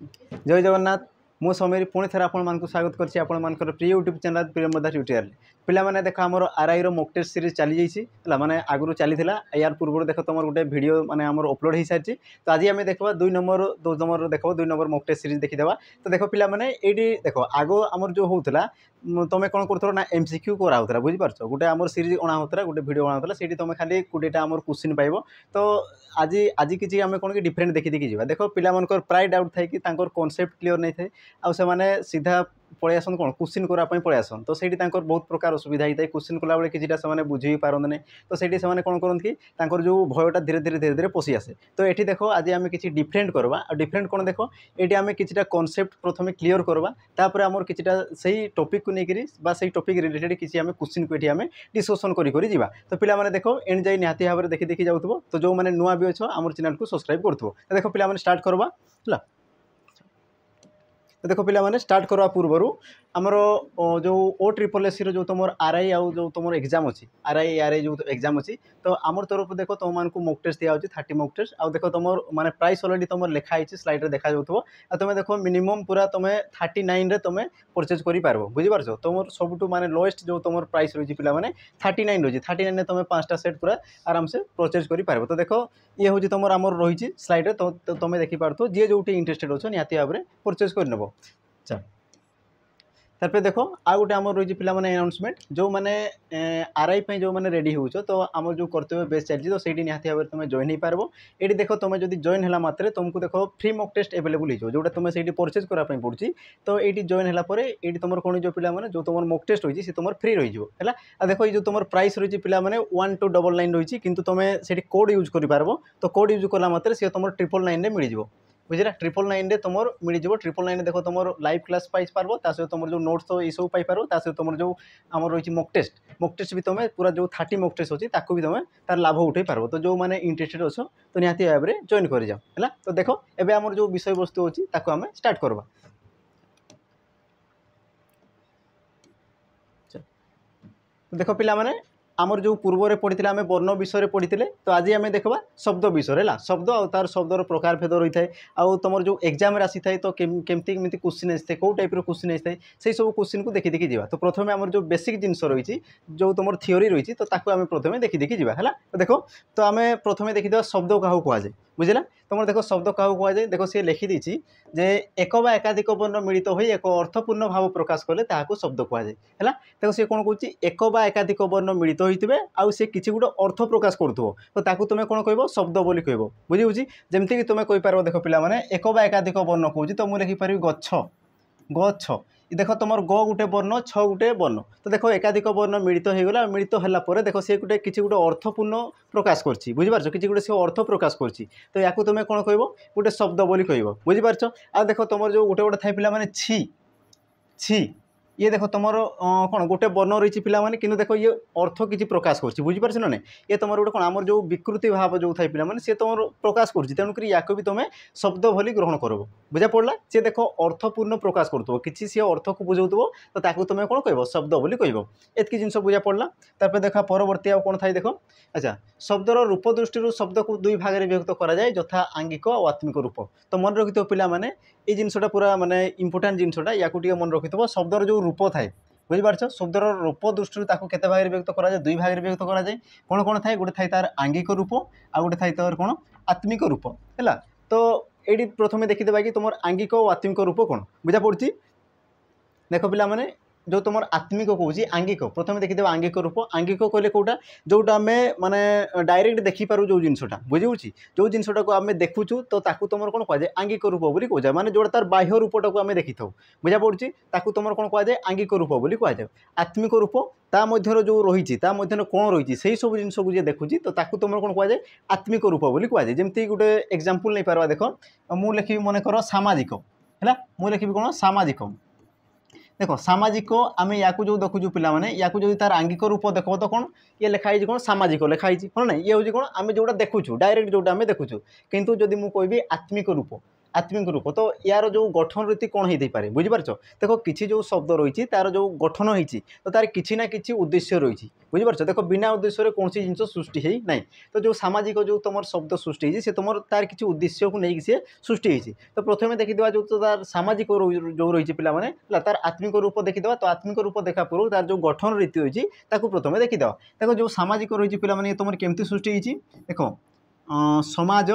जय जगन्नाथ मु समीर पुणी थे आपको स्वागत करछि आपनकर प्रिय यूट्यूब चैनल प्रियमदा ट्यूटोरियल पिला माने देख आमर आरआई रो मॉक टेस्ट सीरीज चली जाइछि हला माने आगुरु चलीथिला यार पूर्व देख तुम गोटे वीडियो माने आमर अपलोड हो सारी तो आज आम देखा 2 नंबर देखो 2 नंबर मॉक टेस्ट सीरीज देखीदेवा तो देख पिला माने एडी देख आगो आमर जो होउतला तुम कौन कर ना एमसीक्यू कराला बुझीपार गोटे आम सीरीज अणा होता गोटे वीडियो अणा से तुम खाली 20टा आम क्वेश्चन पाइब तो आज आज किसी आम कौन कि डिफरेंट देखी देखी जा देख पिलाମାନଙ୍କର प्राय डाउट थाए कि कॉन्सेप्ट क्लियर नहीं थाए आउ से माने सीधा पलि आसन कौन क्वेश्चन करापी पलि आसन तो सही बहुत प्रकार असुविधा होता है क्वेश्चन कला बेले किसी से बुझी पारती तो सही से कौन करती कि जो भयटा धीरे धीरे धीरे धीरे पशि आसे तो ये देख आज आम किसी डिफरेंट करवा डिफरेंट कौन देख ये आम किसी कॉन्सेप्ट प्रथम क्लियर करवा तापर आमर किसी सही टॉपिक को लेकर से टॉपिक रिलेटेड किसी आम क्वेश्चन को ये डिस्कसन कर तो पिला देख एंड जाए निहाती भाव में देखी देखी जाऊँ तो जो मैंने नुआ भी अच्छो आम चैनल को सब्सक्राइब करूँ देख पिला स्टार्ट करवा है तो देख पे स्टार्ट करवा पूर्वर आमर जो OSSC जो तुम आरआई आउ जो तुम एग्जाम अच्छी आरआई जो एग्जाम अच्छी तो आमर तरफ देख तुम मॉक टेस्ट दिया 30 मॉक टेस्ट आउ देख तुम माने प्राइस अलरेडी तुम लिखाई स्लाइड रे देखा जाउथबो आ तुम देख मिनिमम पूरा तुम 39 रे तुम परचेज करि पारबो बुझी पारछो तुम सबुठु माने लोएस्ट जो तुम प्राइस रही पिला माने 39 रही 39 रे तुम 5टा सेट पूरा आराम से परचेज करि पारबो तो देख ये हूँ तुम आमर रही स्लाइड रे तो तुम देखि पारथो जे जोटी इंटरेस्टेड अच्छो निहाती भाव में परचेज कर नेबो चल तापर देख आ गए आम रही पे अनाउंसमेंट जो मैंने आरआई जो मैंने रेडी हो तो आम जो कर्तव्य बेस चलती तो सही निहाती भाव तुम जॉइन हो पार ये देख तुम जो जॉइन है मात्रे तुमको देख फ्री मॉक टेस्ट अवेलेबल हो जोटा तुम से परचेज करापी पड़ी तो ये जॉइन है तुम कौन जो पे जो तुम मॉक टेस्ट रही है तुम फ्री रही है देख ये जो तुम प्राइस रही है पे 1299 रही कि तुम से कोड यूज कर तो कोड यूज कला मात्रे सी तुम 999 मिल जाए बुझला 999 तुम मिल जाव 999 देख तुम लाइव क्लास पाई पार्ब सहित तुम जो नोट्स तो ये सब पाइपर सहित तुम जो आम रही मॉक टेस्ट भी तुम पूरा जो 30 मॉक टेस्ट अच्छी ताकू भी तुम तार लाभ उठे पार्ब तो जो मैंने इंटरेस्टेड अच्छो तो निहाती भाव में जॉइन कर जाओ है तो देख एवं आम जो विषय वस्तु अच्छी आम स्टार्ट करवा देख पिला आमर जो पूर्व पढ़ी आम वर्ण विषय पढ़ी तो आज आम देखा शब्द विषय है शब्द और तार शब्दर प्रकार भेद रही है आउ तुम जो एग्जाम आसी था तो केमती क्वेश्चन आए कौ टाइप क्वेश्चन आए से सब क्वेश्चन को देखी देखी जा तो प्रथम आम जो बेसिक जिनस रही जो तुम थियोरी रही तो आम प्रथम देखी देखी जा है तो देख तो आम प्रथम देखीद शब्द क्या कहुए बुझला तुम देख शब्द क्या कहुए देख सी लिखिदी जे एक बा एकाधिक वर्ण मिलित हो एक अर्थपूर्ण भाव प्रकाश कले ताकू शब्द कहुए है देख सी कौन कौन एक बा एकाधिक वर्ण मिलित होते आउ सी किसी गोटे अर्थ प्रकाश करूँ तो ताकू तुम कौन कह शब्द बोली कह बुझी जमीक तुम कहींपार देख पे एक बा एकाधिक वर्ण कहूँ तो मुझे लिखिपारि गछ गछ देख तुम ग गोटे वर्ण छ गोटे वर्ण तो देख एकाधिक वर्ण मिलित होगा मिलित है देख सी गोटे किसी गोटे अर्थपूर्ण प्रकाश कर बुझीपार किसी गोटे सी अर्थ प्रकाश कर तो या तुम कौन कह गोटे शब्द बोली कह बुझीपार आ देख तुम जो गोटे गोटे थाई पिला छी छी ये देख तुम कौन गोटे वर्ण रही पे कि देख ये अर्थ किसी प्रकाश कर बुझीपार ना ये तुम गोटे कौन आम जो विकृति भाव जो थाई पे सी तुम प्रकाश कर तेणुक या भी तुम शब्द भली ग्रहण कर बुझा पड़ा सी देख अर्थपूर्ण प्रकाश करुव कि सी अर्थ को बुझाऊ तो ताकू तुम कौन कह शब्द बोली कह एतकी जिन बुझा पड़ा तापर देखा परवर्ती आउ कौन थाई देख अच्छा शब्दर रूप दृष्टि शब्द को दुई भाग में विभक्त कराए यथा आंगिक और आत्मिक रूप तो मन रखि पे ये जिनसा पूरा माने इंपोर्टाट जिनसा या मन रखि शब्दर जो रूप थाए बुझीपार शब्दर रूप दृष्टि केते भाग में व्यक्त कराए दुई भाग में व्यक्त कराए कौन कौन थाए गोटे थाए तार आंगिक रूप आ गोटे थाए तार कौन आत्मिक रूप है तो ये प्रथम देखीदे कि तुम आंगिक और आत्मिक रूप कौन बुझा पड़ी देख पे जो तुम आत्मिक कहूँ आंगिक प्रथम देखीदे आंगिक रूप आंगिक कहले कौटा जोटा आम माने डायरेक्ट देखिपार जो जिनसा बुझे जो जिनसा को आम देखुचु तो ताकू तुम कौन कहुए आंगिक रूप बोली कहुए माने जोटा तार बाह्य रूपटा को आम देखी था बुझा पड़ी ताकू तुम कौन कहुए आंगिक रूप बोली कहुए आत्मिक रूप ता मध्यर जो रही कौन रही से सब जिन को जी देखुची तो ताकू तुम कौन कहुए आत्मिक रूप बोली कहुए जमती गोटे एग्जांपल नहीं पार्बा देख मु लिखी मन कर सामाजिक है मु लिखी कौन सामाजिक देख सामाजिक आम या जो देखुचु पे या जो तार आंगिक रूप देख तो कौन ये लिखाई कौन सामाजिक लिखाई हाँ ना ये हूँ कौन आम जोटा देखुचु डायरेक्ट जोटा आम देखुचु किंतु जदि मुझे कहबी आत्मिक रूप आत्मिक रूप तो यार जो गठन रीति कौन हो पारे बुझीपार देख किसी जो शब्द रही तार जो गठन होती तो तार किसी ना कि उद्देश्य रही बुझीपार देख बिना उद्देश्य कौन सी जिन सृष्टि है ना तो जो सामाजिक जो तुम शब्द सृष्टि से तुम तार किसी उद्देश्य को लेकिन सी सृष्टि होती तो प्रथम देखीदा जो तार सामाजिक जो रही पाने तार आत्मिक रूप देखीदा तो आत्मिक रूप देखा पूर्व तार जो गठन रीति होती प्रथम देखीदा देखो जो सामाजिक रही पाने तुम केमती सृष्टि होती देख समाज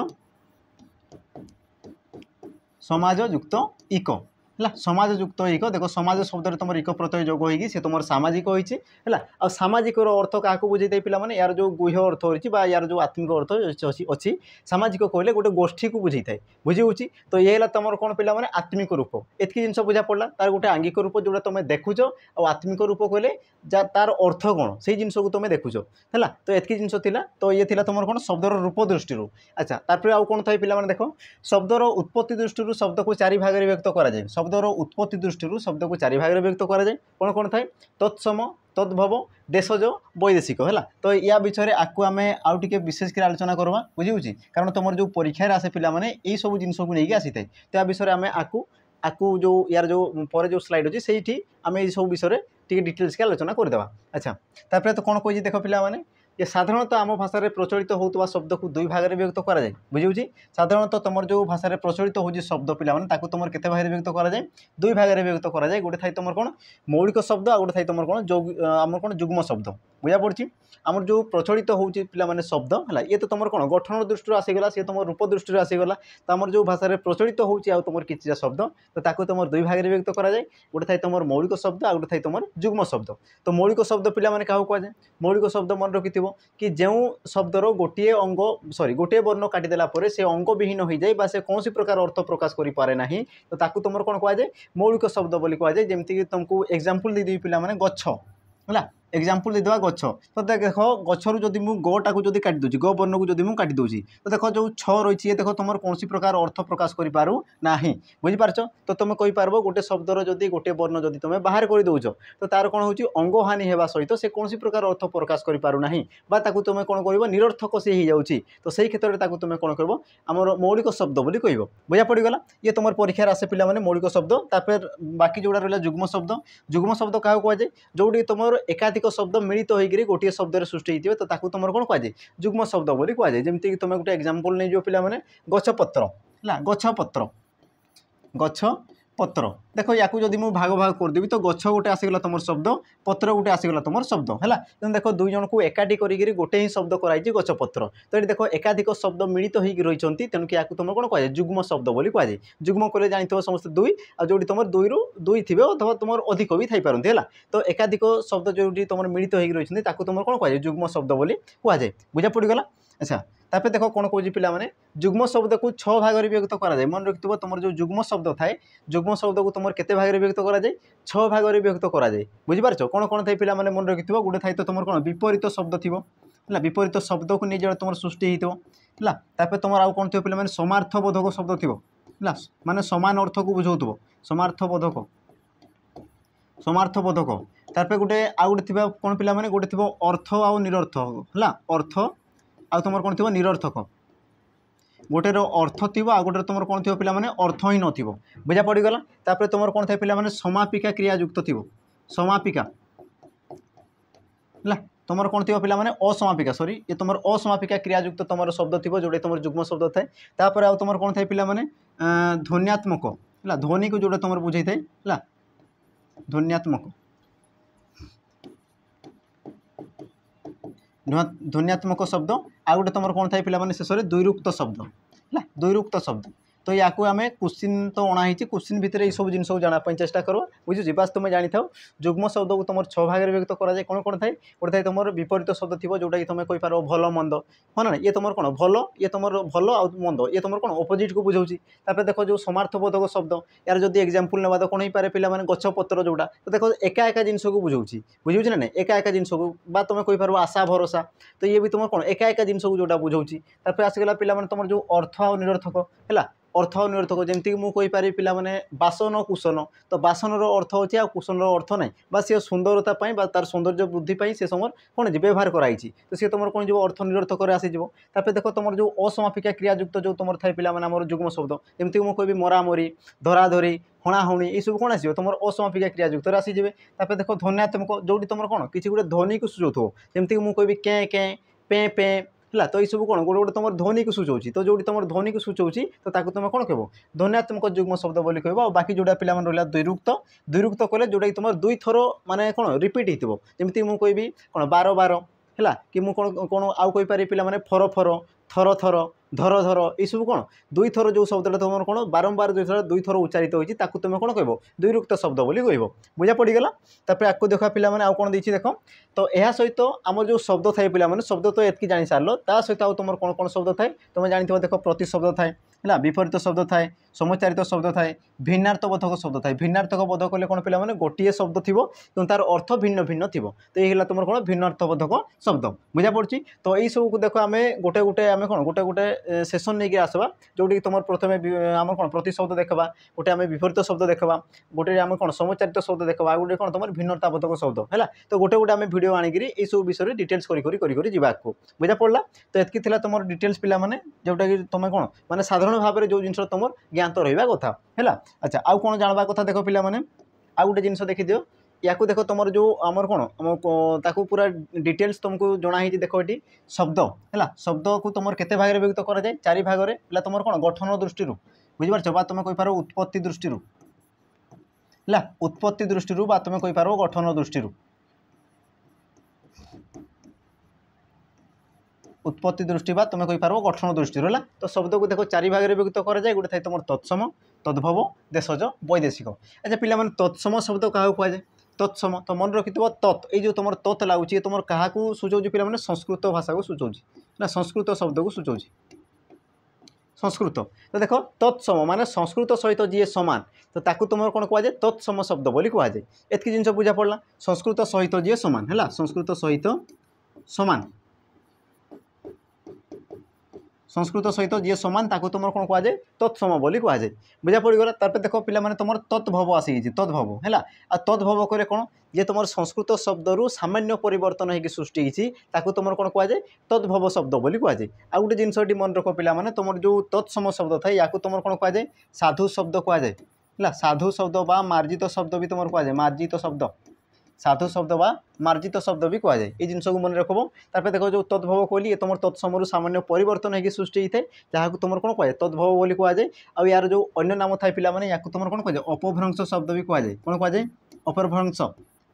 समाज युक्त इक है समाज युक्त इक देख समाज शब्द तुम इक प्रत्यय जोग होगी सी तुम सामाजिक होती है आ सामाजिक अर्थ क्या बुझे पे यार जो गुह्य अर्थ होती यार जो आत्मिक अर्थ अच्छी सामाजिक कहले गोटे गोष्ठी को बुझे थाए बुझी होची तो ये तुम कौन पे आत्मिक रूप एतकी जिन बुझा पड़ा तार गोटे आंगिक रूप जोटा तुम देखुच और आत्मिक रूप कहले तार अर्थ कौन से जिन को तुम देखुच है तो एतकी जिन तो ये तुम कौन शब्दर रूप दृष्टि अच्छा तापर आउ कौन थाए पे देख शब्दर उत्पत्ति दृष्टि शब्द को चारि भाग में व्यक्त करा जाए शब्दर उत्पत्ति दृष्टि शब्द को चारि भाग में व्यक्त करा जाए कौन कौन थाए तत्सम तद्भव देशज वैदेशिक है तो या विषय आपको आम आउ टे विशेष आलोचना करवा बुझी कारण तुम जो परीक्षार आसे पे यही सब जिन को लेकिन आसी था तो या विषय आम आपको जो यार जो पर जो स्लाइड अच्छी से आम ये सब विषय टी डिटेल्स के आलोचना करदेवा अच्छा तापर तो कौन कही देख पे ये साधारणतः आम भाषा में प्रचलित होता शब्द को दुई भाग में व्यक्त करा जाए बुझी साधारणतः तुम जो भाषा में प्रचलित हो शब्द पे तुम केते भाग में व्यक्त करा जाए दुई भाग में व्यक्त करा जाए गोटे थाई तुम कौन मौलिक शब्द आ गोटे थाई तुम कौन आम कौन जुग्म शब्द बुझा पड़ी आमर जो प्रचलित होने शब्द है ये तो तुम कौन गठन दृष्टि आसीगला सी तुम रूप दृष्टि आसीगला तो आम जो भाषा में प्रचलित होम कि शब्द तो तुम दुई भाग में व्यक्त करा जाए गोटे थाई तुम मौलिक शब्द आ गोटे थाई तुम जुग्म शब्द तो मौलिक शब्द पे क्या कहुए मौलिक शब्द मन रखि कि जो शब्दर गोटे अंग सॉरी गोटे वर्ण काटिदेला से अंग विहीन हो जाए से कौन प्रकार अर्थ प्रकाश करें ना तो तुम कौन कहुए मौलिक शब्द बोली कहुए जमीक तुमको एग्जांपल दे पे गछ है एग्जांपल देदेवा गछ तो देख गचर जदि मु गटा को जदि काटी दूची ग वर्ण को जदि मु काटी दूची तो देख जो छ रही है देख तुम कौन प्रकार अर्थ प्रकाश करूँ ना बुझीपार तो तुम कहींपार गोटे शब्दर जदि गोटे वर्ण जदि तुम बाहर कर दौच तो तार कौन हो अंग हानि होगा सहित से कौन प्रकार अर्थ प्रकाश करूँ तुम कौन कर निरर्थक से हो जाऊँगी तो सही क्षेत्र में तुम कौन कर आमर मौलिक शब्द बोली कह बुझा पड़गला ये तुम परीक्षार आसे पे मौलिक शब्द तापर बाकी जोड़ा रहा जुग्म शब्द क्या कहुए जोटी तुम एकाधिक शब्द मिलित होकर गोटे शब्द सृष्टि होती है तो तुम कौन कहुए जुग्म शब्द बोली कहुए जमीक तुम गोटे एग्जांपल नहीं पे गछपत्र है गछपत्र गछपत्र देख या जदि मुझे भाग भाग करदेवी तो गछ गोटे आसीगला तुम शब्द पत्र गोटे आसीगला तुम शब्द है देख दुई जन को एकाठी कर गोटे ही शब्द कराई गछपत्र तो ये देख एकाधिक शब्द मिलित होकर रही तेणुक या तुम कौन कहुए जुग्म शब्द बोली कहुए जुग्म कले जानते समस्त दुई आ जो तुम दुई रु दुई थे अथवा तुम अधिक भी थी है तो एकाधिक शब्द जो तुम मिलित होकर रही तुम कौन कहुए जुग्म शब्द बोली कहुए बुझा पड़गला अच्छा तापर देख कौन कौन पे जुग्म शब्द को 6 भाग में व्यक्त करा जाए मन रखिथ तुम जो जुग्म शब्द थाए जुग्म शब्द को तुम केते भाग में व्यक्त करा जाए 6 भाग में व्यक्त करा जाए बुझीपार कौन कौन थाई पे मन रखिथ गोटे थाई तो तुम कौन विपरीत शब्द थी है विपरीत शब्द को नहीं जो तुम सृष्टि होता तुम आउ कौन थो पे समार्थबोधक शब्द थी है माने समान अर्थ को बुझाऊ समार्थबोधक तापर गोटे आउ गोटे थी कौन पे गोटे थी अर्थ आउ निरर्थक है अर्थ आ तुम कौन थी निरर्थक गोटे अर्थ थी आ गोटे तुम कौन थी पे अर्थ ही नथिबो बुझा पड़गला तापर तुम कौन थे पे समापिका क्रियायुक्त थी समापिका है तुम कौन थी पे असमापिका सॉरी ये तुम असमापिका क्रियायुक्त तुम शब्द थी जोटे तुम जुग्म शब्द थाए तापर आउ तुम कौन थे पे ध्वन्यात्मक है ध्वनि को जोटे तुम बुझे थे है ध्वन्यात्मक ध्वन्यात्मक शब्द आ गोटे तुम कौन थाए पे शेष में दुईरुक्त शब्द है दुईरुक्त शब्द तो या आम क्वेश्चन तो अणाई क्वेश्चन भितर ये सब जिन जानापी चेष्टा कर बुझे बास तुम जानी था जुग्म शब्द को तुम 6 भाग में व्यक्त कराए कौन कौन थाए गोटे थाए तुम विपरीत शब्द थी जोटा कि तुम कहींपार भल मंद हाँ ना ये तुम कौन भल ये तुम भल आ मंद ये तुम कौन अपोजिट को बुझाऊँगी तापर देख जो समार्थबोधक शब्द यार जब एग्जांपल नेबा तो कौन हो पारे पे गछपत्र जोटा तो देख एका एका जिन को बुझाऊँगी बुझे ना एका एका जिन को तुम कहींपार आशा भरोसा तो ये भी तुम कौन एका एका जिन को जोटा बुझाऊँगी तापर आसगला पे तुम जो अर्थ आ निरर्थक है अर्थ निरर्थक जमीक मुझे पारि पे बासन कुशन तो बासन अर्थ अच्छे आ कुशन अर्थ ना बा सी सुंदरता तार सौंदर्य वृद्धि से समय कौन व्यवहार कराई तो सी तुम कौन जो अर्थ निरर्थक आसीज देख तुम जो असमापिका क्रियायुक्त जो तुम थाए पे जुग्म शब्द जमीक मुझे कहबी मरामरी धराधरी हणाहुणी ये सब कौन आस तुम असमापिका क्रियायुक्त आसीजे देख ध्वन्यात्मक जो तुम कौन किसी गोटे ध्वनि को सूचाऊ जमीक मुझे कहबी केँ केँ पे पे है तो यू कौन गोटे गोटे तुम ध्वनि को सूचाऊँ तो जो तुम ध्वनि को सूचाऊँ तो तुम कौन कह ध्वन्यात्मक जुग्म शब्द बोली कह और बाकी जोटा पे रहा दुईरुक्त कले जोटा तुम दुई थर माने कौन रिपीट होती मुझे कहबी कौन बार बार है कि मुझे कौन कौन आउ कही पारि पे फर फर थर थर धर धर ये सब कौन दुई थर जो शब्द तुम कौन बारंबार दुई थर उच्चारित होती तुम कौन कह दुईरुक्त शब्द बोली कह बुझा पड़गला तापर आपको देख पे आउ कौन देती देख तो यह सहित आम जो शब्द थाए पे शब्द तो एतकी जानी सार ता सहित आउ तुम कौन कौन शब्द थाए तुम जानी देख प्रति शब्द थाए है विपरीत शब्द थाए समुच्चारित शब्द थाए भिन्नार्थबोधक शब्द थाए भिन्नार्थक कले कौन पे गोटे शब्द थी तार अर्थ भिन्न भिन्न थी तो ये तुम कौन भिन्नार्थबोधक शब्द बुझा पड़ी तो यही सब देख आम गोटे गोटे आम कौन गोटे गोटे सेसन नहीं आसवा जोटी तुम प्रथम आम कौन प्रति शब्द देखा गोटे आम विपरीत शब्द देखा गोटे आम कौन समुच्चारित शब्द देखा गोटे कौन तुम भिन्नताबोधक शब्द है तो गोटे गोटे आम भिड आणिक सब विषय डिटेल्स कर बुझा पड़ा तो एतकी तुम डिटेल्स पे जोटा कि तुम कौन मैंने साधारण भाव में जो जिन तुम ज्ञात रहा कथा है। अच्छा आउ कौन जानवा कथा देख पे आउ गोटे जिन देखी दियो या देख तुम जो आमर कौन ताकू पूरा डिटेल्स तुमको जनाई देख ये शब्द है शब्द को तुम केते भाग में विभक्त करा जाए 4 भाग में तुम कौन गठन दृष्टि बुझीपार बा तुम कहींपार उत्पत्ति दृष्टि है उत्पत्ति दृष्टि तुम कहींपार गठन दृष्टि उत्पत्ति दृष्टि बा तुम कहींपार गठन दृष्टि है तो शब्द को देख 4 भाग में विभक्त करा जाए गोटे थाए तुम तत्सम तद्भव देशज वैदेशिक। अच्छा पे तत्सम शब्द क्या कहुए तत्सम तो मन रखि तत् ये जो तुम तत् लगुच तुम क्या सूचाऊँ पे संस्कृत भाषा को सूचाऊँ ना संस्कृत शब्द को सूचाऊँ संस्कृत तो देख तत्सम माने संस्कृत सहित जी सामान तो ताकू तुम कौन कहुए तत्सम शब्द बोली कहुए एतकी जिन बुझा पड़ा संस्कृत सहित जी सामान है संस्कृत सहित सामान संस्कृत सहित जी सामान ताकू तुम कौन कहुए तत्सम बोली कहुए बुझा पड़गला तापर देख पे तुम तत्भव आसी तद्भव है तद्भव कले कौन ये तुम संस्कृत शब्दरू सामान्य परिवर्तन होगी सृष्टि होती तुम कौन कहुए तद्भव शब्द बोली कहुए आ गोटे जिनस मन रख पे तुम जो तत्सम शब्द था या तुम कौन कहुए साधु शब्द कहुए है साधु शब्द बा मार्जित शब्द भी तुम कहुए मार्जित शब्द साधु शब्द बा मार्जित शब्द भी कहुए ये जिन को मन रखब तापर देख जो तद्भव कहली ये तुम तत्समरू सामान्य परिवर्तन होगी सृष्टि होता है जहाँ तुम कौन कहुए तद्भव बोली कहुए आ यार जो अन्य नाम थाए पे या तुम कौन कहुए अपभ्रंश शब्द भी कहुए कौन कहुए अपभ्रंश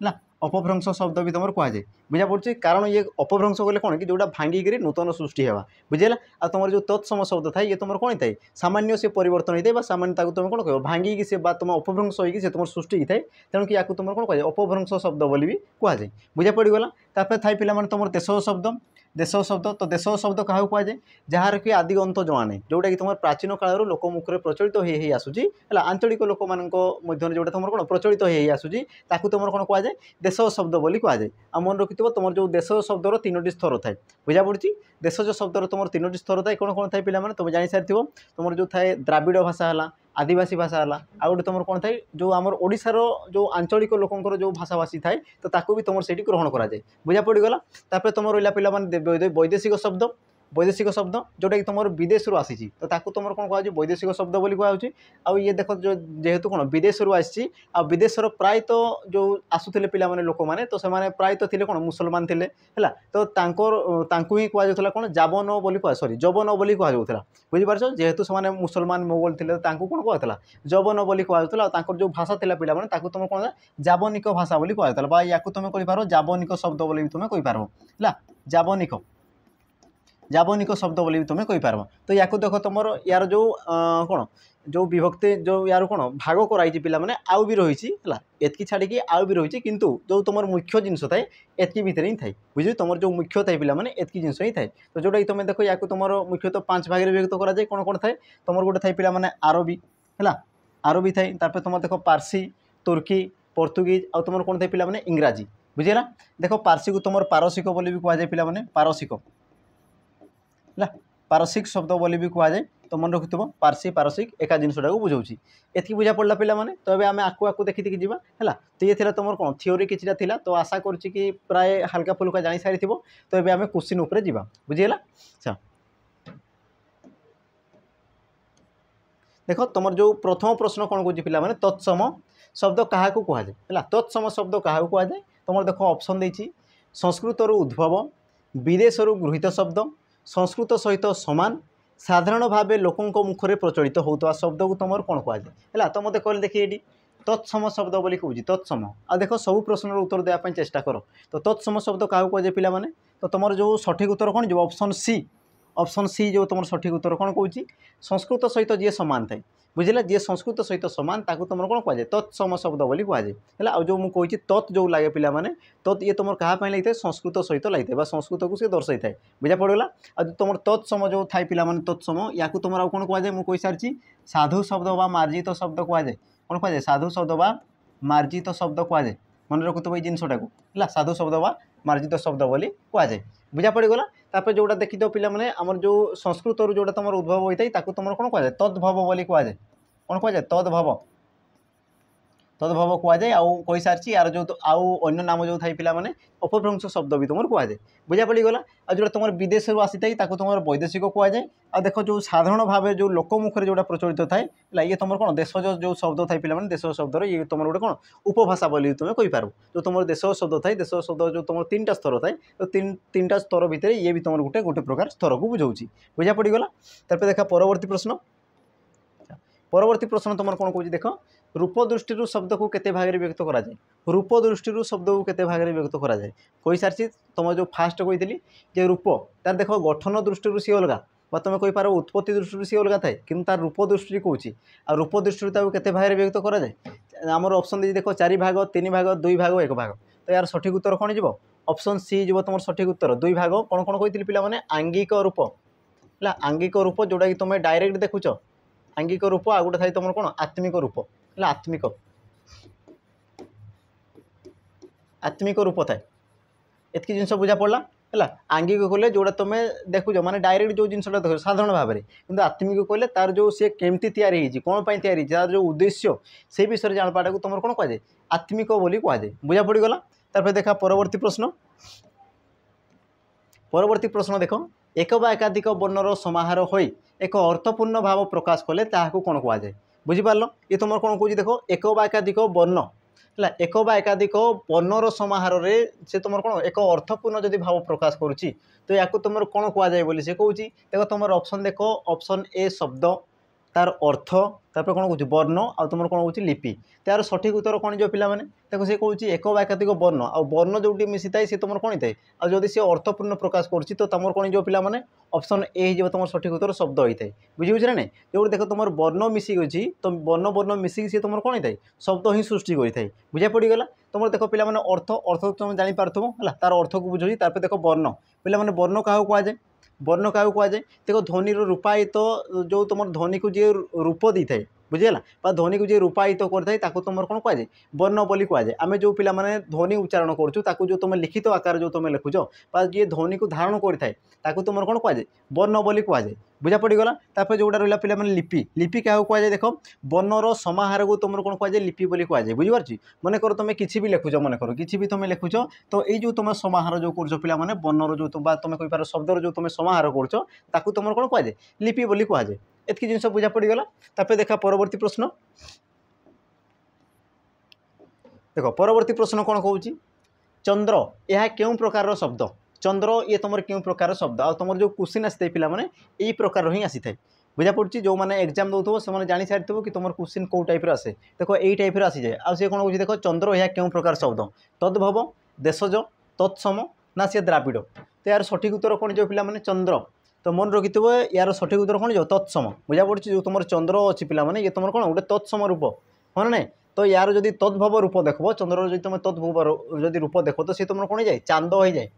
है अपभ्रंश शब्द भी तुम कहुए बुझा पड़ी कारण ये अपभ्रंश कले कौन कि जोटा भांगिक नूतन सृष्टि है बुझेगा आ तुम जो तत्सम शब्द था ये तुम कौन था सामान्य से परिवर्तन होता है सामान्य तुम कौन कह भांगिक से तुम अपभ्रंश होगी तुम सृष्टि होता है तेणु कि तुम कौन कह अपभ्रंश शब्द बोली भी कहुए बुझा पड़गला तापर थाई पे तुम देश शब्द देश शब्द तो देश शब्द क्या कहुए जार कि आदि अंत जमा नहीं जोटा कि तुम प्राचीन काल लोकमुखे प्रचलित हो आसूसी है आंचलिक लोक मान मध्य जोटा तुम कौन प्रचलित हो आसूसी तुम कौन कहुए देश शब्द बोली कहुए आ मन रखि तुम जो देश शब्दर 3टी स्तर थाए बुझा पड़ी देशज शब्दर तुम 3टी स्तर थाए कौन कौन थाए पे तुम जानी सारी तुम जो थाए द्राविड़ भाषा है आदिवासी भाषा है आ गए तुम कौन थाए जो आम ओडिशार जो आंचलिक लोकंर जो भाषाभाषी थाए तो ताकू भी तुम से ग्रहण कराए बुझा पड़गला तापर तुम रहा पे वैदेशिक शब्द जोटा कि तुम विदेश आसी तो ताकू तुम कौन कह वैदेशिक शब्द बोली कहुच्छी आ ये देख जो जेहेतु कौन विदेश आसी विदेशर प्रायतः जो आसुले पे लोक मैंने तो से प्रायतः थे कौन मुसलमान थे है तो ही कहुला कौन जाबन बोली कह सरी जबन बोली कहुला बुझीपार जेहेतु से मुसलमान मोगल थे तो कौन कहला जबन बोली कहुला जो भाषा थी पे तुम कौन जाबनिक भाषा बोली कहला या तुम कहींपार जाबनिक शब्द बोली तुम कहींपार है जाबनिक शब्द बोली भी तुम्हें कहींपार तो या देख तुम यार जो कौन जो विभक्ति जो यार कौन भाग कराई पे आउ भी रही है एतकी छाड़ी आउ भी रही किंतु जो तुम मुख्य जिनस थाए एतकी भितर ही थाए बुझे तुम जो मुख्य थाए पे एतकी जिनस ही थाए तो जोटा कि तुम देख या तुम मुख्यतः 5 भाग में विभक्त कराए कौन कौन थाए तुम गोटे थाए पे आरबी है आरबी थाए तापर तुम देख पार्सी तुर्की पोर्तुगीज आ तुम कौन थाए पे इंग्राजी बुझेगा देख पार्सी को तुम पारसिक बोली भी कहुए पे पारसिक है पारसिक शब्द बोली भी कहुए तो मन रखुव पार्सी पारसिक एका जिनसटा को बुझाऊँगी एति बुझा पड़ा पे तो ये आम आकु आकु देखी देखी जावा है तो ये थी तुम कौन थीओरी किसी था तो आशा करुच्ची प्राय हल्का फुल्का जानी सारी तो ये आम क्वेश्चन उपर जा बुझीगला। अच्छा देख तुम जो प्रथम प्रश्न कौन कौन पिला माने तत्सम शब्द क्या कहुए है तत्सम शब्द क्या कहुए तुम देख ऑप्शन देती संस्कृत उद्भव विदेश गृहीत शब्द संस्कृत सहित समान साधारण भाव लोकों मुखरे प्रचलित होता शब्द को तुम कौन कहुए तो मत कहले देखिए ये तत्सम शब्द बोली कहूँ तत्सम आ देख सब प्रश्न उत्तर देवाई चेष्टा कर तो तत्सम शब्द क्या कहुए पिला माने तो तुम जो सठिक उत्तर कौन जो ऑप्शन सी जो तुम सठिक उत्तर कौन कहूँ संस्कृत सहित जी सामान थाए बुझे जी संस्कृत सहित सामान ताकू तुम कौन कहुए तत्सम शब्द बोली कहुए है जो मुझे तत् जो लगे पिला माने तत् ये तुम क्या लगे संस्कृत सहित लगे संस्कृत को सी दर्शाई थाए बुझा पड़ेगा आ तुम तत्सम जो थाए पिला माने तत्सम या तुम आउ कौन कहुए मुझे सारी साधु शब्द व मार्जित शब्द कहुए कौन कहुए साधु शब्द व मार्जित शब्द कहुए मन रखुव ये जिनटा को है साधु शब्द व मार्जित शब्द बोली कहुए बुझा पड़गला तापर जोटा देखी दो पिला माने आमर जो संस्कृत जोटा तुम उद्भव होता है तुम कौन कहुए तद्भव बोली कहुए कौन कहुए तद्भव तद्भव कहुए कही सारी यार जो आउ अन्य नाम जो थाई पिला माने अपभ्रंश शब्द भी तुम कहुए बुझा पड़गला आ जो तुम विदेश आसी थाई तुम वैदेशिक कहुए आ देख जो साधारण भाव जो लोक मुखर जोटा प्रचलित थाए ये तुम कौन देश जो शब्द थाई पिला माने देश शब्द ये तुम गोटे कौन उपभाषा बोली तुम कहीपर जो तुम देश शब्द थाए देश शब्द जो तुम 3टा स्तर थाए तो 3टा स्तर भितर ये भी तुम गोटे गोटे प्रकार स्तर को बुझाऊँगी बुझा पड़गला तापर देखा परवर्ती प्रश्न तुम कौन कौन देख रूप दृष्टि शब्द को केते भाग में व्यक्त करा जाए रूप दृष्टि शब्द को केते भाग में व्यक्त करा जाए कही सारी तुम जो फास्ट कही रूप तार देख गठन दृष्टि सी अलग तुम कहीपर उत्पत्ति दृष्टि सी अलग थाए कि तार रूप दृष्टि कौची आ रूप दृष्टि केते भाग में व्यक्त करा जाए आमर ऑप्शन देख 4 भाग 3 भाग 2 भाग 1 भाग तो यार सठिक उत्तर कौन जीव ऑप्शन सी जीव तुम सठिक उत्तर 2 भाग कौन कौन कही पिला माने आंगिक रूप है आंगिक रूप जोटा कि तुम डायरेक्ट देखुच आंगिक रूप आ गोटे थाई तुम कौन आत्मिक रूप है आत्मिक रूप थाए एतकी जिन बुझा पड़ा है आंगिक कहले जोड़ा तुम देखुच माने डायरेक्ट जो जिनसा देख साधारण भाव में कि आत्मिक कहले तार जो सी केमती तैयारी कौन पर तैयारी तार जो उद्देश्य से विषय जानपाटा को तुम कौन कहुए आत्मिक बोली कहुए बुझा पड़गला तापर देखा परवर्ती प्रश्न देख एक बा एकाधिक वर्णर समाहार हो एक अर्थपूर्ण भाव प्रकाश कले ताहाको कौन कहुए बुझिपार ये तुम कौन कौन देख एक बा एकाधिक वर्ण है एक बा एकाधिक वर्णर समाहार से तुम कौन एक अर्थपूर्ण जदि भाव प्रकाश करुच्ची तो या तुम कौन कहुए बोली से कहूँ देख तुम ऑप्शन देख ऑप्शन ए शब्द तार अर्थ तापर कौन कौन वर्ण आ तुम कौन कौन लिपि तार सठिक उत्तर कौन जो पिला माने देखो से कहूँ एक बा एकाधिक वर्ण आ वर्ण जोटी मिसी थाए सी तुम कौन थाए आ जदि से अर्थपूर्ण प्रकाश करुच्ची तो तुम कौन जो पिला माने ऑप्शन ए हो तुम सठिक उत्तर शब्द होता है बुझे ना जो देख तुम वर्ण मिसिक अच्छी तो वर्ण मिसिक सी तुम कौन होता है शब्द ही सृष्टि करता है बुझा पड़गला तुम देख पिला माने अर्थ तुम जापार है तार अर्थ को बुझे तापर देख वर्ण पिला माने वर्ण क्या कहुए वर्ण क्या कहुए देख ध्वनि रूपायित जो तुम ध्वनि को जी रूप दी थाए बुझेगा ध्वनि को जी रूपायित करता है तुम कौन कहुए वर्ण बोली कहुए आम जो पिला माने ध्वनि उच्चारण करूँ जो तुम लिखित आकार जो तुम लिखुच जी ध्वनि को धारण करता है तुम कौन कहुए वर्ण बोली कहुए बुझा पड़गला तापर जोटा रहा पिला माने लिपि लिपि क्या कहुए देख वर्णर समाहार को तुम कौन कहुए लिपि बोली कहुए बुझीपार मन कर तुम किसी भी लिखुच मन कर किसी भी तुम लिखुच तो ये जो तुम समाहार जो कर पिला माने वर्णर जो तुम कहीपर शब्दर जो तुम समाहार कर तुम कौन कहुए लिपि बोली कहुए एतकी जिन बुझा पड़गला तापर देखा परवर्ती प्रश्न देख परवर्ती प्रश्न कौन कहूँ चंद्र यह क्यों प्रकार शब्द चंद्र ये तुम क्यों प्रकार शब्द आ तुम जो क्वेश्चन आसी पे यही प्रकार ही आसी थाए बुझा पड़ी जो मैंने एग्जाम दौथो से जानी सारी कि तुम क्वेश्चन कौ टाइप आसे देखो यही टाइप आसी जाए आ कौन कौन देख चंद्र यह क्यों प्रकार शब्द तद्भव देशज तत्सम ना सी द्राविड़ तो यार सठिक उत्तर कौन जो पिला चंद्र तो मन रखी यार सठिक उत्तर कौन जो तत्सम बुझा पड़ी जो तुम चंद्र अच्छी पिला ये तुम कौन गोटे तत्सम रूप हाँ ना तो यार जदि तद्भव रूप देख चंद्र जो तुम तद्भव जदि रूप देख तो सी तुम कौन जाए चांद हो जाए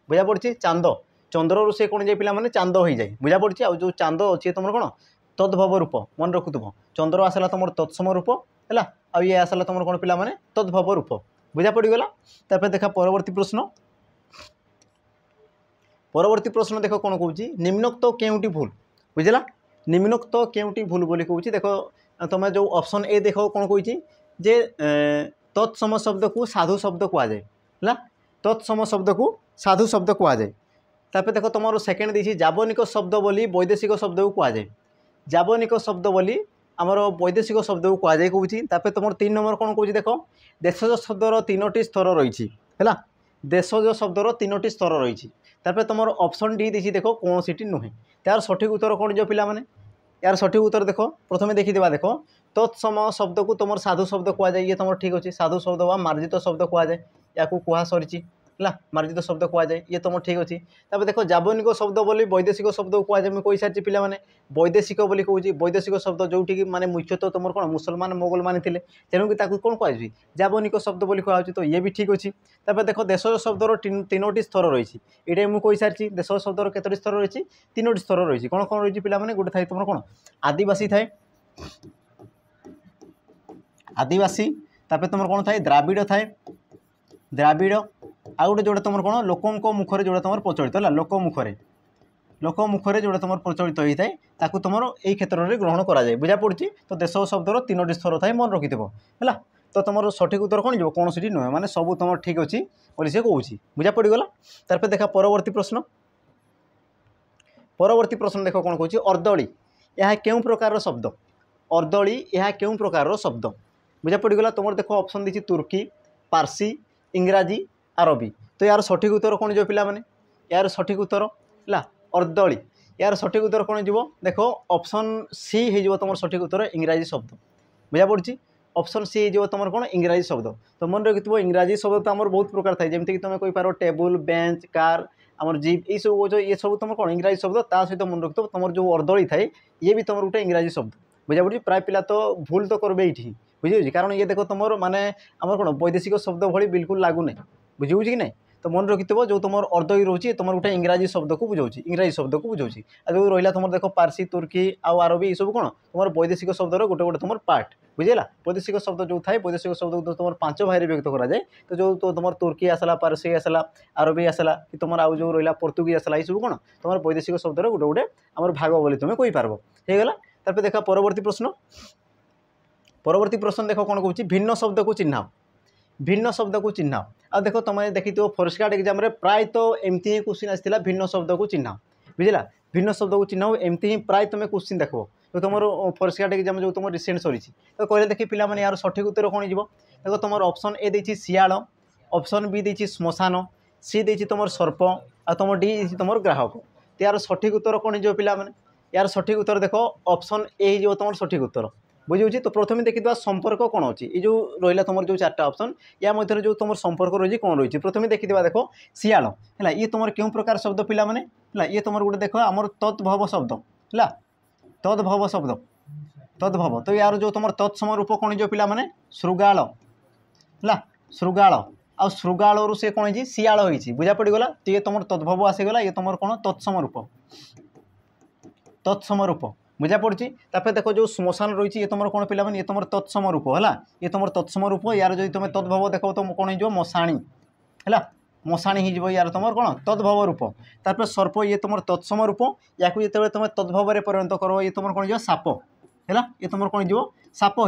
बुझा पड़ी चांद चंद्र से कौन जाए पिला चांद हो जाए बुझा पड़ी आ जो चांद अच्छे तुम कौन तद्भव रूप मन रखुव चंद्र आसला तुम तत्सम रूप है आ ये आसला तुम कौन पिला तद्भव रूप बुझा पड़गला तापर देखा परवर्ती प्रश्न देख कौन कौन निम्नोक्त केउटी भूल बुझला निम्नोक्त केउटी भूल बोली कहूँ देख तुम जो ऑप्शन ए देख कौन कही जे तत्सम शब्द को साधु शब्द कहुए है तत्सम शब्द को साधु शब्द कहुए तापर देख तुम सेकेंड देखिए जावनिक शब्द बोली वैदेशिक शब्द को कहुए जावनिक शब्द बोली आमर वैदेशिक शब्द को कहुए कहूँ तुम 3 नंबर कौन कहूँ देख देशज शब्दर 3टी स्तर रही है देशज शब्दर 3टी स्तर रही तुम ऑप्शन डी देखिए देख कौन सी नुहे यार सठिक उत्तर कौन जो पिला माने यार सठिक उत्तर देख प्रथम देखीदा देख तत्सम शब्द को तुम साधु शब्द कहुए ये तुम ठीक अच्छे साधु शब्द व मार्जित शब्द कहुए या कह सरी है मार्जित शब्द कहुए ये तुम ठीक अच्छे तब देख जावनिक शब्द बोली वैदेशिक शब्द को कहुए मुझे कही सारी पिला माने वैदेशिक बोली कहूँ वैदेशिक शब्द जोटि माने मुख्यतः तुम कौन मुसलमान मोगल मान थे तेणुक कौन कहुए जावनिक शब्द बोली कहुए तो ये भी ठीक अच्छे तब देख देशज शब्दर 3टी स्तर रही ये मुझे कही सारी देशज शब्दर केतोटी स्तर रही 3टी स्तर रही कौन कौन रही पिला माने गोटे थाए तुम कौन आदिवासी थाए आदिवासी तापर तुम कौन थाए द्राविड़ थाए द्राविड़ आउ गोटे जोड़ा तुम कौन लोकों मुखर जोड़ा तुम प्रचलित है लोक मुखर जोड़ा तुम प्रचलित होता है ताकू तुम यही क्षेत्र में ग्रहण कराए बुझा पड़ी तो देश शब्दर 3टी स्तर थाए मन रखि है तो तुम सठिक उत्तर कौन जो कौन सी नुहे मैंने सब तुम ठीक अच्छी बोली सी कहूँ बुझा पड़गला तार देखा परवर्ती प्रश्न देख कौन कहूँ अर्दली यह क्यों प्रकार शब्द अर्दली यह क्यों प्रकार शब्द बुझा पड़गला तुम देख ऑप्शन दी तुर्की पारसी इंग्राजी आरबी तो यार सठिक उत्तर कौन जो पिला माने यार सठिक उत्तर है अर्दली यार सठिक उत्तर कौन जो देख ऑप्शन सी हो तुम सठिक उत्तर इंग्राजी शब्द बुझा पड़ी ऑप्शन सी हो तुम कौन इंग्राजी शब्द तो मन रखिथ इंग्राजी शब्द तो आम बहुत प्रकार थाए जमीक तुम कहीपर टेबुल बेंच कार आमर जीप ये सब ये सब तुम कौन इंग्राजी शब्द ता सहित मन रखिथ तुम जो अर्दली थाए ये भी तुम गोटे इंग्राजी शब्द बुझा पड़ी प्राय पिला तो भूल तो करेंगे ये बुझे कारण ये देख तुम माने आम कौन वैदेशिक शब्द भाई बिल्कुल लागू ना बुझे कि ना तो मन रखिथ जो तुम अर्दली रोचे तुम गोटे इंग्राजी शब्द को बुझाऊँ इंग्राजी शब्द को बुझाऊँ जो रहा तुम देख पारसी तुर्की आउ आरबी ये सब कौन तुम वैदेशिक शब्दर गोटे गोटे तुम पार्ट बुझेगा वैदेशिक शब्द जो थाए वैदेशिक शब्द को तुम 5 भाई व्यक्त कराए तो जो तो तुम तुर्की आसला पारसी आसला आरबी आसला कि तुम आउ जो रहा पोर्तुगीज आसला ये सब कौन तुम वैदेशिक शब्दर गोटे गोटे आम भाग बोली तुम कहीपर होगा तार देखा परवर्ती प्रश्न देख कौन कहूँ भिन्न शब्द को चिन्ह भिन्न शब्द को चिन्ह आ देख तुम देखी फॉरेस्ट गार्ड एग्जाम प्राय तो एमती ही क्वेश्चन आसाला भिन्न शब्द को चिन्ह बुझला भिन्न शब्द को चिन्ह एमती ही प्राय तुम क्वेश्चन देख जो तुम फॉरेस्ट गार्ड एग्जाम जो तुम रिसेंट सरी तो कहले देखी पिला माने यार सठिक उत्तर कौन हो देख तुम ऑप्शन ए देछि सियाल ऑप्शन बी देछि श्मशान सी देछि तुम सर्प आ तुम डी देछि तुम ग्राहक तो यार सठिक उत्तर कौन हो पिला माने यार सठिक उत्तर देख ऑप्शन ए हो तुम सठिक उत्तर बुझे तो प्रथम देखा संपर्क कौन अच्छी ये जो रहा तुम जो 4टा ऑप्शन या मध्य जो तुम संपर्क रही कौन रही प्रथम देखा देख सियाल है ये तुम क्यों प्रकार शब्द पिला माने है ये तुम गोटे देख आमर तत्भव शब्द है तद्भव शब्द तद्भव तो यार जो तुम तत्सम रूप कौन जो पिला माने श्रृगाल है श्रृगाल आ श्रृगाल से कौन है सियाल होती बुझा पड़गला तो ये तुम तद्भव आसीगला ये तुम कौन तत्सम रूप बुझा पड़ी तापर देख जो श्मशान रही ये तुम कौन पिला ये तुम तत्सम रूप है ये तुम तत्सम रूप यार जो तुम तद्भव देख तुम कौन हो मशाणी है मशाणी हो यार तुम कौन तद्भव रूप तापर सर्प ये तुम तत्सम रूप या जो तुम तद्भव परिणत कर ये तुम कौन साप है ये तुम कौन हो साप हो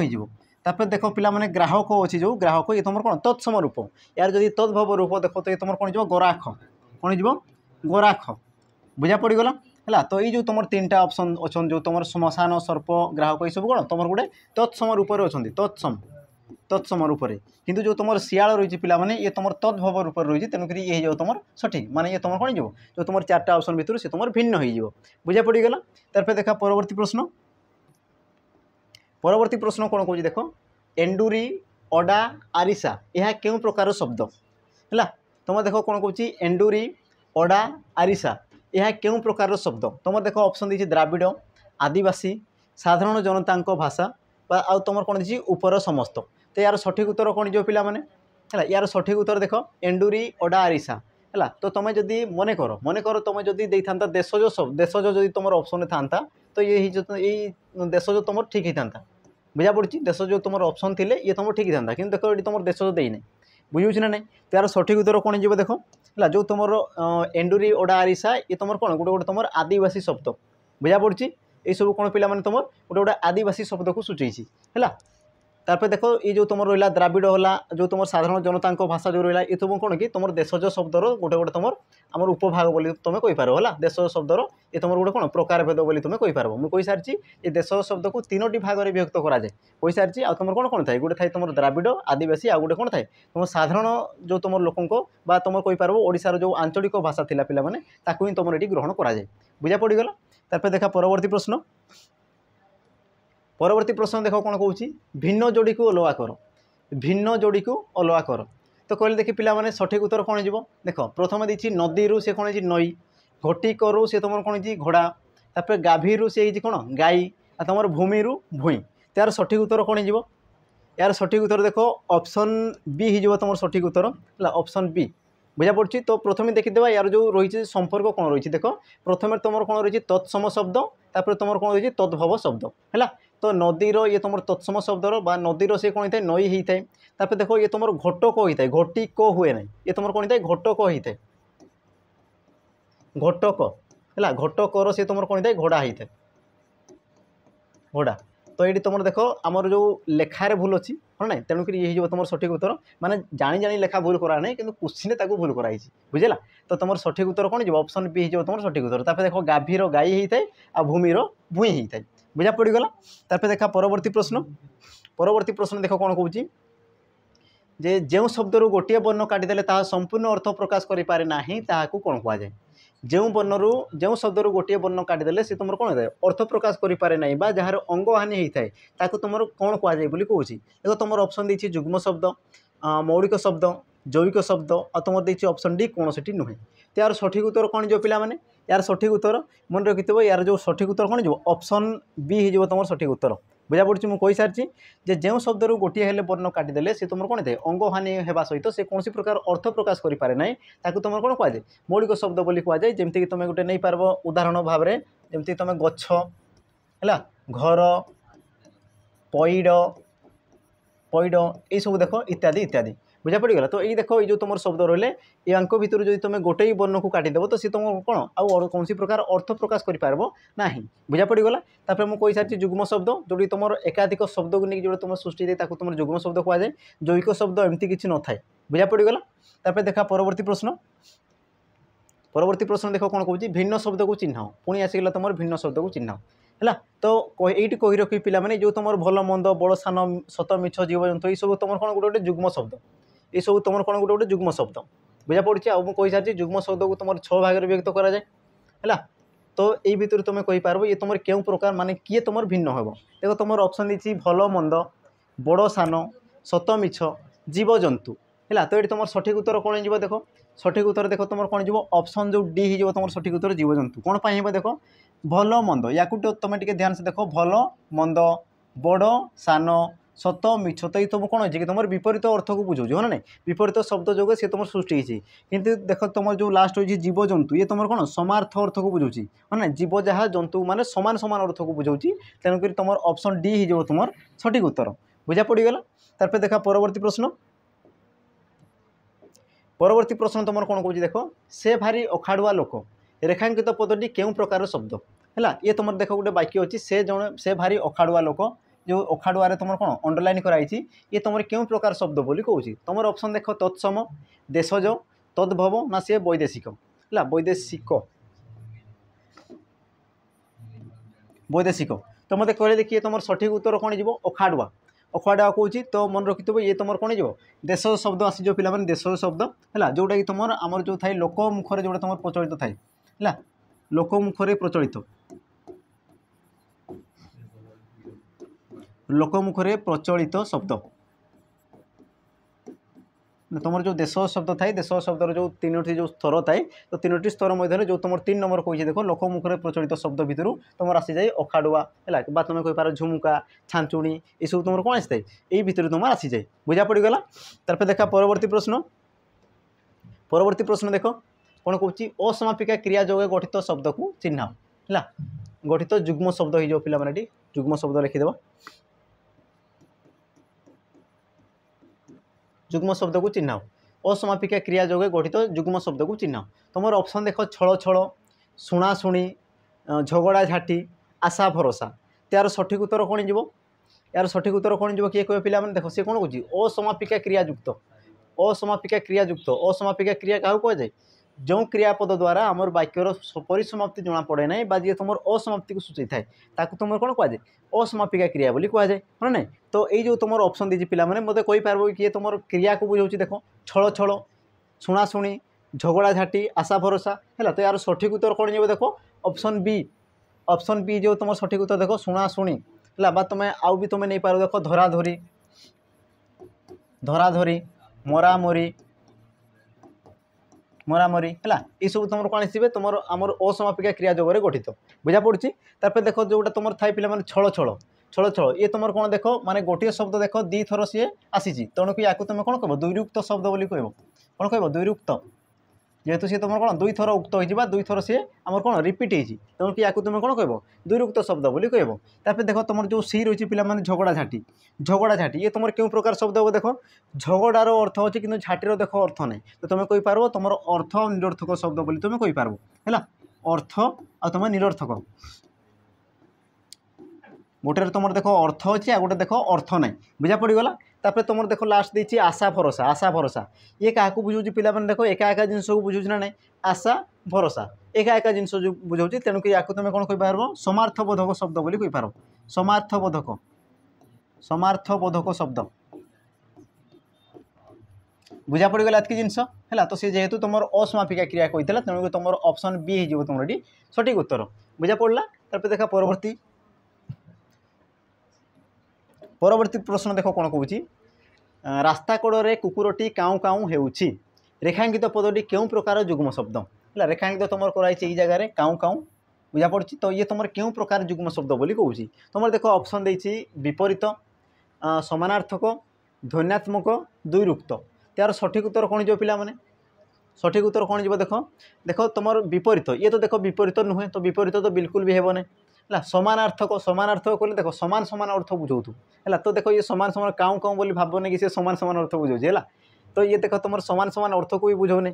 देख पिला माने ग्राहक अच्छी जो ग्राहक ये तुम कौन तत्सम रूप यार जब तद्भव रूप देख तो ये तुम कौन हो गराख कौन हो गराख बुझा पड़गला है तो ये जो तुम 3टा ऑप्शन अच्छा जो तुम श्मशान सर्प ग्राहक ये सब कौन तुम गोटे तत्सम रूप अच्छा तत्सम रूप किंतु जो तुम सियाल रही पिला माने ये तुम तद्भव रूप रही तेणुक ये हो तुम सठिक माने ये तुम कौन हो जो तुम 4टा ऑप्शन भितर से तुम भिन्न हो बुझा पड़गला तार देखा परवर्ती प्रश्न कौन कहूँ देख एंडुरी अडा आरिसा यह क्यों प्रकार शब्द है तुम देख कौन कहूँ एंडुरी अडा आरिसा यह क्यों प्रकार शब्द तुम देख ऑप्शन दी द्राविड़ आदिवासी साधारण जनता भाषा आउ तुम कौन दी उपर समस्त तो यार सठिक उत्तर कौन जो पिला माने है यार सठिक उत्तर देख एंडुरी अडा आरिसा है तो तुम जदि मन कर तुम जदि देता देशज जदि तुम ऑप्शन था तो ये देशज तुम ठीक होता बुझा पड़ी देश जो तुम ऑप्शन थे ये तुम ठीक था कि देख ये तुम देशज देना बुझे ना नहीं तो यार सठिक उत्तर कौन हो देख है जो तुम एंडुरी ओडा आरिसा ये तुम कौन गोटे गोटे तुम आदिवासी शब्द बुझा पड़ी ये सब कौन पिला माने तुम गोटे गोटे आदिवासी शब्द को सूचेसी है। तापर देख ये जो तुम रहा द्राविड़ है जो तुम साधारण जनता भाषा जो रहा ये तुम कौन कि तुम देशज शब्दर गोटे गोटे तुम आम उपभाग बोली तुम कहीपर है। देशज शब्दर ये तुम गोटे कौन प्रकार भेद बोली तुम कहीपर मुझे कही सारी ये देशज शब्द को 3टी भाग में विभक्त कराए कही सारी आ तुम कौन कौन थाए गोटे थाए तुम द्राविड़ आदिवासी आ गोटे कौन थाए तुम साधारण जो तुम लोकों बा तुम कहीपर ओडिशार जो आंचलिक भाषा थिला पिला माने ताकू ही तुम ये ग्रहण कराए बुझा पड़गला। तापर देखा परवर्ती प्रश्न देख कौन कौन भिन्न जोड़ी को अलवा कर भिन्न जोड़ी को अलवा कर तो कहले देखी पिला माने सठिक उत्तर कौन जीव देख प्रथम देती नदी रु से कौन नई घटी करू से तुम कौन घोड़ा तापर गाभी रु से कौन गाई आ तुम भूमि रु भूई यार सठिक उत्तर कौन जीव यार सठिक उत्तर देख ऑप्शन बी हो तुम सठिक उत्तर है ऑप्शन बी बुझा पड़ी। तो प्रथम देखीदे यार जो रही संपर्क कौन रही देख प्रथम तुम कौन रही तत्सम शब्द तापर तुम कौन रही तद्भव शब्द है। तो नदीर ये तुम तत्सम शब्दर बा नदीर से कौन होता है नई होता है तापर देख ये तुम घोटक होता है घटी को हुए ना ये तुम कौन होता है घोटक होता है घोटक है घोटकर से तुम कौन होता है घोड़ा होता है घोड़ा। तो ये तुम देख आमर जो लेखार भूल अच्छी हाँ ना तेणुक ये तुम सठिक उत्तर माने जानी जानी लेखा भूल करा ना कि क्वेश्चन भूल कराई बुझेगा। तो तुम सठिक उत्तर कौन हो ऑप्शन बी हो तुम सठिक उत्तर। तापर देख गाभीर गाई होता है आ भूमिर भूई होता है बुझा पड़गला। तापर देखा परवर्ती प्रश्न देख कौन कौन जे जो शब्द रू गोटे वर्ण काटिदेले ताहा संपूर्ण अर्थ प्रकाश करि पारे नाही ताहाकू कौन कह जाए जो वर्णरू जो शब्द रू गोटे वर्ण काटिदेले से तुम कौन है अर्थ प्रकाश करि पारे नाही बा जार अंग हानि होता है ताकू तुम कौन कह जाए बोली कहूँ देखो तुम ऑप्शन देछि जुग्म शब्द मौलिक शब्द जैविक शब्द और तुम देछि ऑप्शन डी कौन से नुहे। तो यार सठिक उत्तर कौन जो पिला माने यार सठिक उत्तर मन रखिथो यार जो सठिक उत्तर कौन जो ऑप्शन बी हो तुम सठिक उत्तर बुझा पड़ी। मुझे कही सारी जो शब्द रू गोटे हेले वर्ण काटिदेले से तुम कौन थे अंग हानि होगा सहित से कौन प्रकार अर्थ प्रकाश करि पारे ना ताकू तुम कौन कह जाए मौलिक शब्द बोली कह जाए जमती तुम गोटे नहीं पार उदाहरण भाव में जमती तुम गछ है घर पैड पैड ये सब देख इत्यादि इत्यादि बुझा पड़गला। तो ये देख ये जो तुम शब्द रही या भितर जो तुम गोटे वर्ण को काटिदेव तो सी तुम कौन आउ कौन प्रकार अर्थ प्रकाश कर ना बुझा पड़गला। तापर मुझे कही सारी जुग्म शब्द जो तुम एकाधिक शब्द को नहीं जो तुम सृष्टि तुम जुग्म शब्द कह जाए जैविक शब्द एमती किसी न था बुझा पड़गला। तापर देखा परवर्ती प्रश्न देख कौन कौन भिन्न शब्द को चिन्ह पुणी आसीगला तुम भिन्न शब्द को चिन्ह है। तो ये कही रखी पिला माने जो तुम भल मंद बड़ सान सत मिछ जीवजंतु ये सब तुम कौन गोटे गोटे जुग्म शब्द ये सब तुम कौन गोटे गोटे जुग्म शब्द बुझा पड़ी। आउ कही सारी जुग्म शब्द को तुम 6 भाग में व्यक्त कराए है। तो ये भितर तुम कहीपर ये तुम क्यों प्रकार माने किए तुम भिन्न हे देखो तुम ऑप्शन दी भल मंद बड़ सान सत मिछ जीवजंतु है। तो ये तुम सठिक उत्तर कौन हो देख सठिक उत्तर देख तुम कौन हो ऑप्शन जो डी हो तुम सठिक उत्तर जीवजंतु कौन पाई हो देख भल मंद या तुम टे ध्यान से देख भल मंद बड़ सान सत मिछ तो ये तुम कौन हो कि तुम विपरीत अर्थ को बुझाऊँ है ना विपरीत शब्द जो सी तुम सृष्टि किंतु देख तुम जो लास्ट हो जीवजंतु ये तुम कौन समार्थ अर्थ को बुझाऊँ है ना जीव जहाँ जंतु माने समान समान अर्थ को बुझाऊँ तेणुक तुम ऑप्शन डी हो तुम सठिक उत्तर बुझा पड़गला। तापर देखा परवर्ती प्रश्न तुम कौन कौन देख से भारी अखाड़ुआ लोक रेखांकित पदटी केउं प्रकार शब्द है ये तुम देख गोटे वाक्य अच्छी से भारी अखाड़ुआ लोक जो अखाड़ुआ तुम कौन अंडरलाइन कराई ये तुम क्यों प्रकार शब्द बोली कहूँ तुम ऑप्शन देख तत्सम देशज तद्भव ना सी वैदेशिक है वैदेशिक। तो मत कहले देखिए तुम सठिक उत्तर कौन हो अखाड़ुआ अखाड़ुआ कहूँ तो मन रखि ये तुम कौन हो देशज शब्द आसीज पिला माने देशज शब्द है जोटा कि तुम आमर जो थाए लोक मुखर जो तुम प्रचलित थाए है लोक मुखरे प्रचलित लोकमुखरे प्रचलित शब्द तुम जो देश शब्द थाए देश शब्दर जो 3टी जो स्तर थाए तो 3टी स्तर मध्य जो तुम 3 नंबर कही देख लोकमुखरे प्रचलित शब्द भितर तुम आसी जाए अखाड़ुआ है तुम कहीपर झुमुका छांचुणी ये सब तुम कौन आसी ये भितर तुम आसी जाए बुझा पड़गला। तार देखा परवर्ती प्रश्न देख कौन कौन असमापिका क्रिया जोगे गठित शब्द को चिन्ह है गठित जुग्म शब्द हो पिला माने जुग्म शब्द लिखिदेव जुग्म शब्द को चिन्ह असमापिका क्रिया जोगे गठित जुग्म शब्द को चिन्ह तुम ऑप्शन देख छल छल शुणा शुणी झगड़ा झाटी आशा भरोसा यार सठिक उत्तर कौन जीव यार सठिक उत्तर कौन जीव किए कहे पिला देख सी कौन कौन असमापिका क्रियायुक्त असमापिका क्रियायुक्त असमापिका क्रिया क्या कहुए जो क्रियापद द्वारा आमर वाक्यर परिसमाप्ति जना पड़े ना जी तुम असमाप्ति को सूचाई थाए तुम कौन कहुए असमापिका क्रिया बोली कहुए हाँ ना तो ये जो तुम ऑप्शन दीजिए पिला मत कही पार किए तुम क्रिया को बुझाऊँ देख छल छल शुणाशुणी झगड़ा झाटी आशा भरोसा है तो यार सठिक उत्तर कौन जीव देख ऑप्शन बी जो तुम सठिक उत्तर देख शुणाशुणी है बा तुम आउ भी तुम नहीं पार देख धराधरी धराधरी मरामरी मरामरी है ये सब तुम कौन आसवे तुम आमर असमापिका क्रिया जोगरे गठित बुझा पड़ी तापर देख जोटा तुम थाई पे छल छल छल छल ये तुम कौन देख माने गोटे शब्द देख दी थर सी आसी तेणुक या तुम कौन कह दुईरुक्त शब्द बोली कह कौन कह दुईरुक्त जेहेतु सी तुम कौन दुई थर उक्त हो दुई थर सी आम कौन रिपीट होती तेणुक या तुम कौन कह दुईरुक्त शब्द बोली कह तापर देख तुम जो सी रही है झगड़ा झाटी झगड़ा झाटी ये तुम क्यों प्रकार शब्द हो देख झगड़ार अर्थ अच्छे कि झाटीर देख अर्थ नहीं तो तुम कही पार तुम अर्थ निरर्थक शब्द बोली तुम कही पार है अर्थ आ तुम निरर्थक गोटे तुम देख अर्थ अच्छे आ गोटे देख अर्थ ना बुझा पड़गला तापर तुम देख लास्ट देती आशा भरोसा ये क्या बुझाऊँ पिला देख एका एका जिनस को बुझाऊँ ना ना आशा भरोसा एका एका जिनस जो बुझाऊँ तेणुक या तुम कौन कही पार समार्थबोधक शब्द बोली कही पार समार्थबोधक शब्द बुझा पड़गला एतकी जिनस है तो सी जेहेतु तुम असमापिका क्रिया कही तेणुक तुम ऑप्शन बी हो तुम ये सठिक उत्तर बुझा पड़ा तापर देखा परवर्ती प्रश्न देख कौन कौच रास्ता कड़े कुकुरटी काऊ काऊ हेउछि रेखांकित पदटी क्यों प्रकार जुग्म शब्द है रेखांकित तुम कराई जगार काऊ काऊ बुझा पड़ी तो ये तुम क्यों प्रकार जुग्म शब्द बोली कहूँ तुम देख ऑप्शन देछि विपरीत समानार्थक ध्वन्यात्मक दुईरुक्त यार सठिक उत्तर कौन जो पिला माने सठिक उत्तर कौन जीव देख देख तुम विपरीत ये तो देख विपरीत नुहे तो विपरीत तो बिल्कुल भी हेबने है समानार्थक समानार्थक कहले देख सामान सामान अर्थ बुझाऊ है तो देख ये सामान सामान काऊ काऊ बोली भावने कि सामान सामान अर्थ बुझाऊँ है तो ये देख तुम सामान सामान अर्थ को भी बुझाऊनी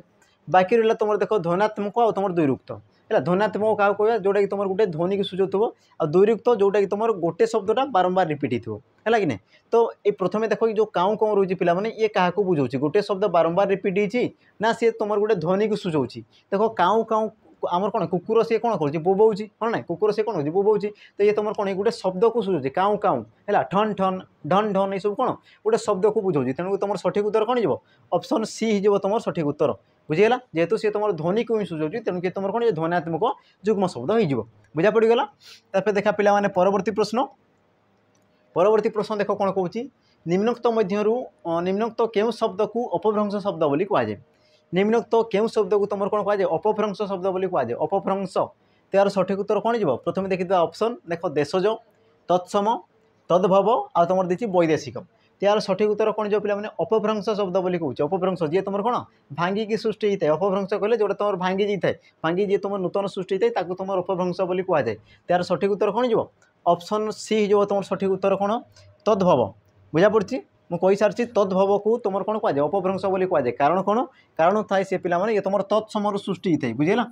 बाकी रहा तुम देख ध्वनात्मक आ तुम दुईरुक्त है ध्वनात्मक क्या कह जोटा कि तुम गोटे ध्वनि की सूचाऊ आ दुईरुक्त जोटा कि तुम गोटे शब्दटा बारंबार रिपीट हो है कि नहीं तो ये प्रथम देख जो काऊ काऊ रही पिला माने ये क्या बुझाऊँ गोटे शब्द बारंबार रिपीट होती ना सी तुम गोटे ध्वनि को सूचाऊ देख काऊ काऊ आमर कौन कुकुर सी कौन कर बोबाऊँ हाँ ना कुकुर सी कौन बोबाऊँ तो ये तुम कौन गोटे शब्द को सूझे काऊ काऊ है ठन ठन ढन ढन ये सब कौन गोटे शब्द को बुझाऊँ तेणु तुम सठिक उत्तर कौन जीव ऑप्शन सी हो तुम सठिक उत्तर बुझीगला जेहेतु सी तुम ध्वनि को ही सूझाऊँ तेणुक तुम कौन ध्वनात्मक जुग्म शब्द हो बुझा पड़गला तापर देखा पिला माने परवर्ती प्रश्न देख कौन कौच निम्नोक्त मध्यरु निम्नोक्त केउं शब्द को अपभ्रंश शब्द बोली कहुए निम्नोक्त केउं शब्द को तुम कौन कहुए अपभ्रंश शब्द बोली कहुए अपभ्रंश तो यार सठिक उत्तर कौन जीव प्रथम देखी ऑप्शन देख देशज तत्सम तद्भव आ तुम देखिए वैदेशिक तो यार सठिक उत्तर कौन जो पिला अपभ्रंश शब्द बोली कहूँ अपभ्रंश जी तुम कौन भांगिकी सृष्टि होता है अपभ्रंश कहले जो तुम भांगी जाए भांगी जी तुम नूतन सृष्टि होता है तुम अपभ्रंश बोली कहुए तो यार सठिक उत्तर कौन जीव ऑप्शन सी जो तुम सठिक उत्तर कौन तद्भव बुझा पड़ी मुझे सारी तद्भव को तुम कौन कहुए अपभ्रंश बोली कहुए कारण कौन कारण थाए से पिला ये तुम तत्सम सृष्टि होता है बुझेगा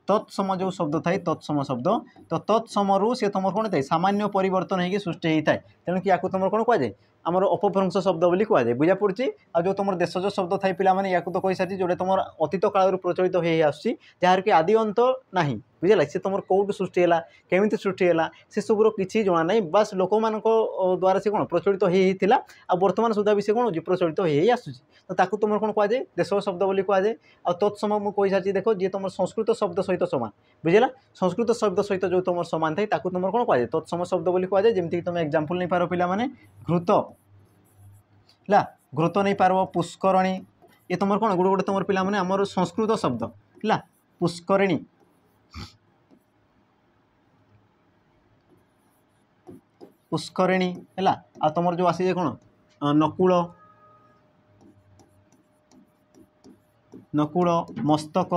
तत्सम जो शब्द थाए तत्सम शब्द तो तत्समु सी तुम कौन था सामान्य परिवर्तन होगी सृष्टि होता है तेणुक या तुम कौन कहुए आमर अपभ्रंश शब्द बोली कहुए बुझा पड़ी आ जो तुम देशज शब्द थाई पे या तो कही सारी जो तुम अतीत काल प्रचलित हो जार कि आदि अंत ना बुझेगा सी तुम कौट सृष्टि है केमी सृष्टि है से सबूर किसी जना ना बास लोक मान द्वारा से कौन प्रचलित होता आ बर्तमान सुधा भी से कौन हो प्रचलित हो आसूसी तो ताकू तुम कौन कहुए देश शब्द बोली कहुए आ तत्सम मुझे कही सारी देख जी तुम संस्कृत शब्द सहित सामान बुझेगा संस्कृत शब्द सहित जो तुम सामान थाए तुम कौन कहुए तत्सम शब्द बोली कहुए जमीक तुम एग्जाम्पल नहीं पार पिला माने घृत है घृत नहीं पार पुष्करणी ये तुम कौन गोटे गोटे तुम पिला माने आमर संस्कृत शब्द है पुष्करिणी पुष्करिणी है आ तुम जो आसी कौन नकुल नकुल मस्तक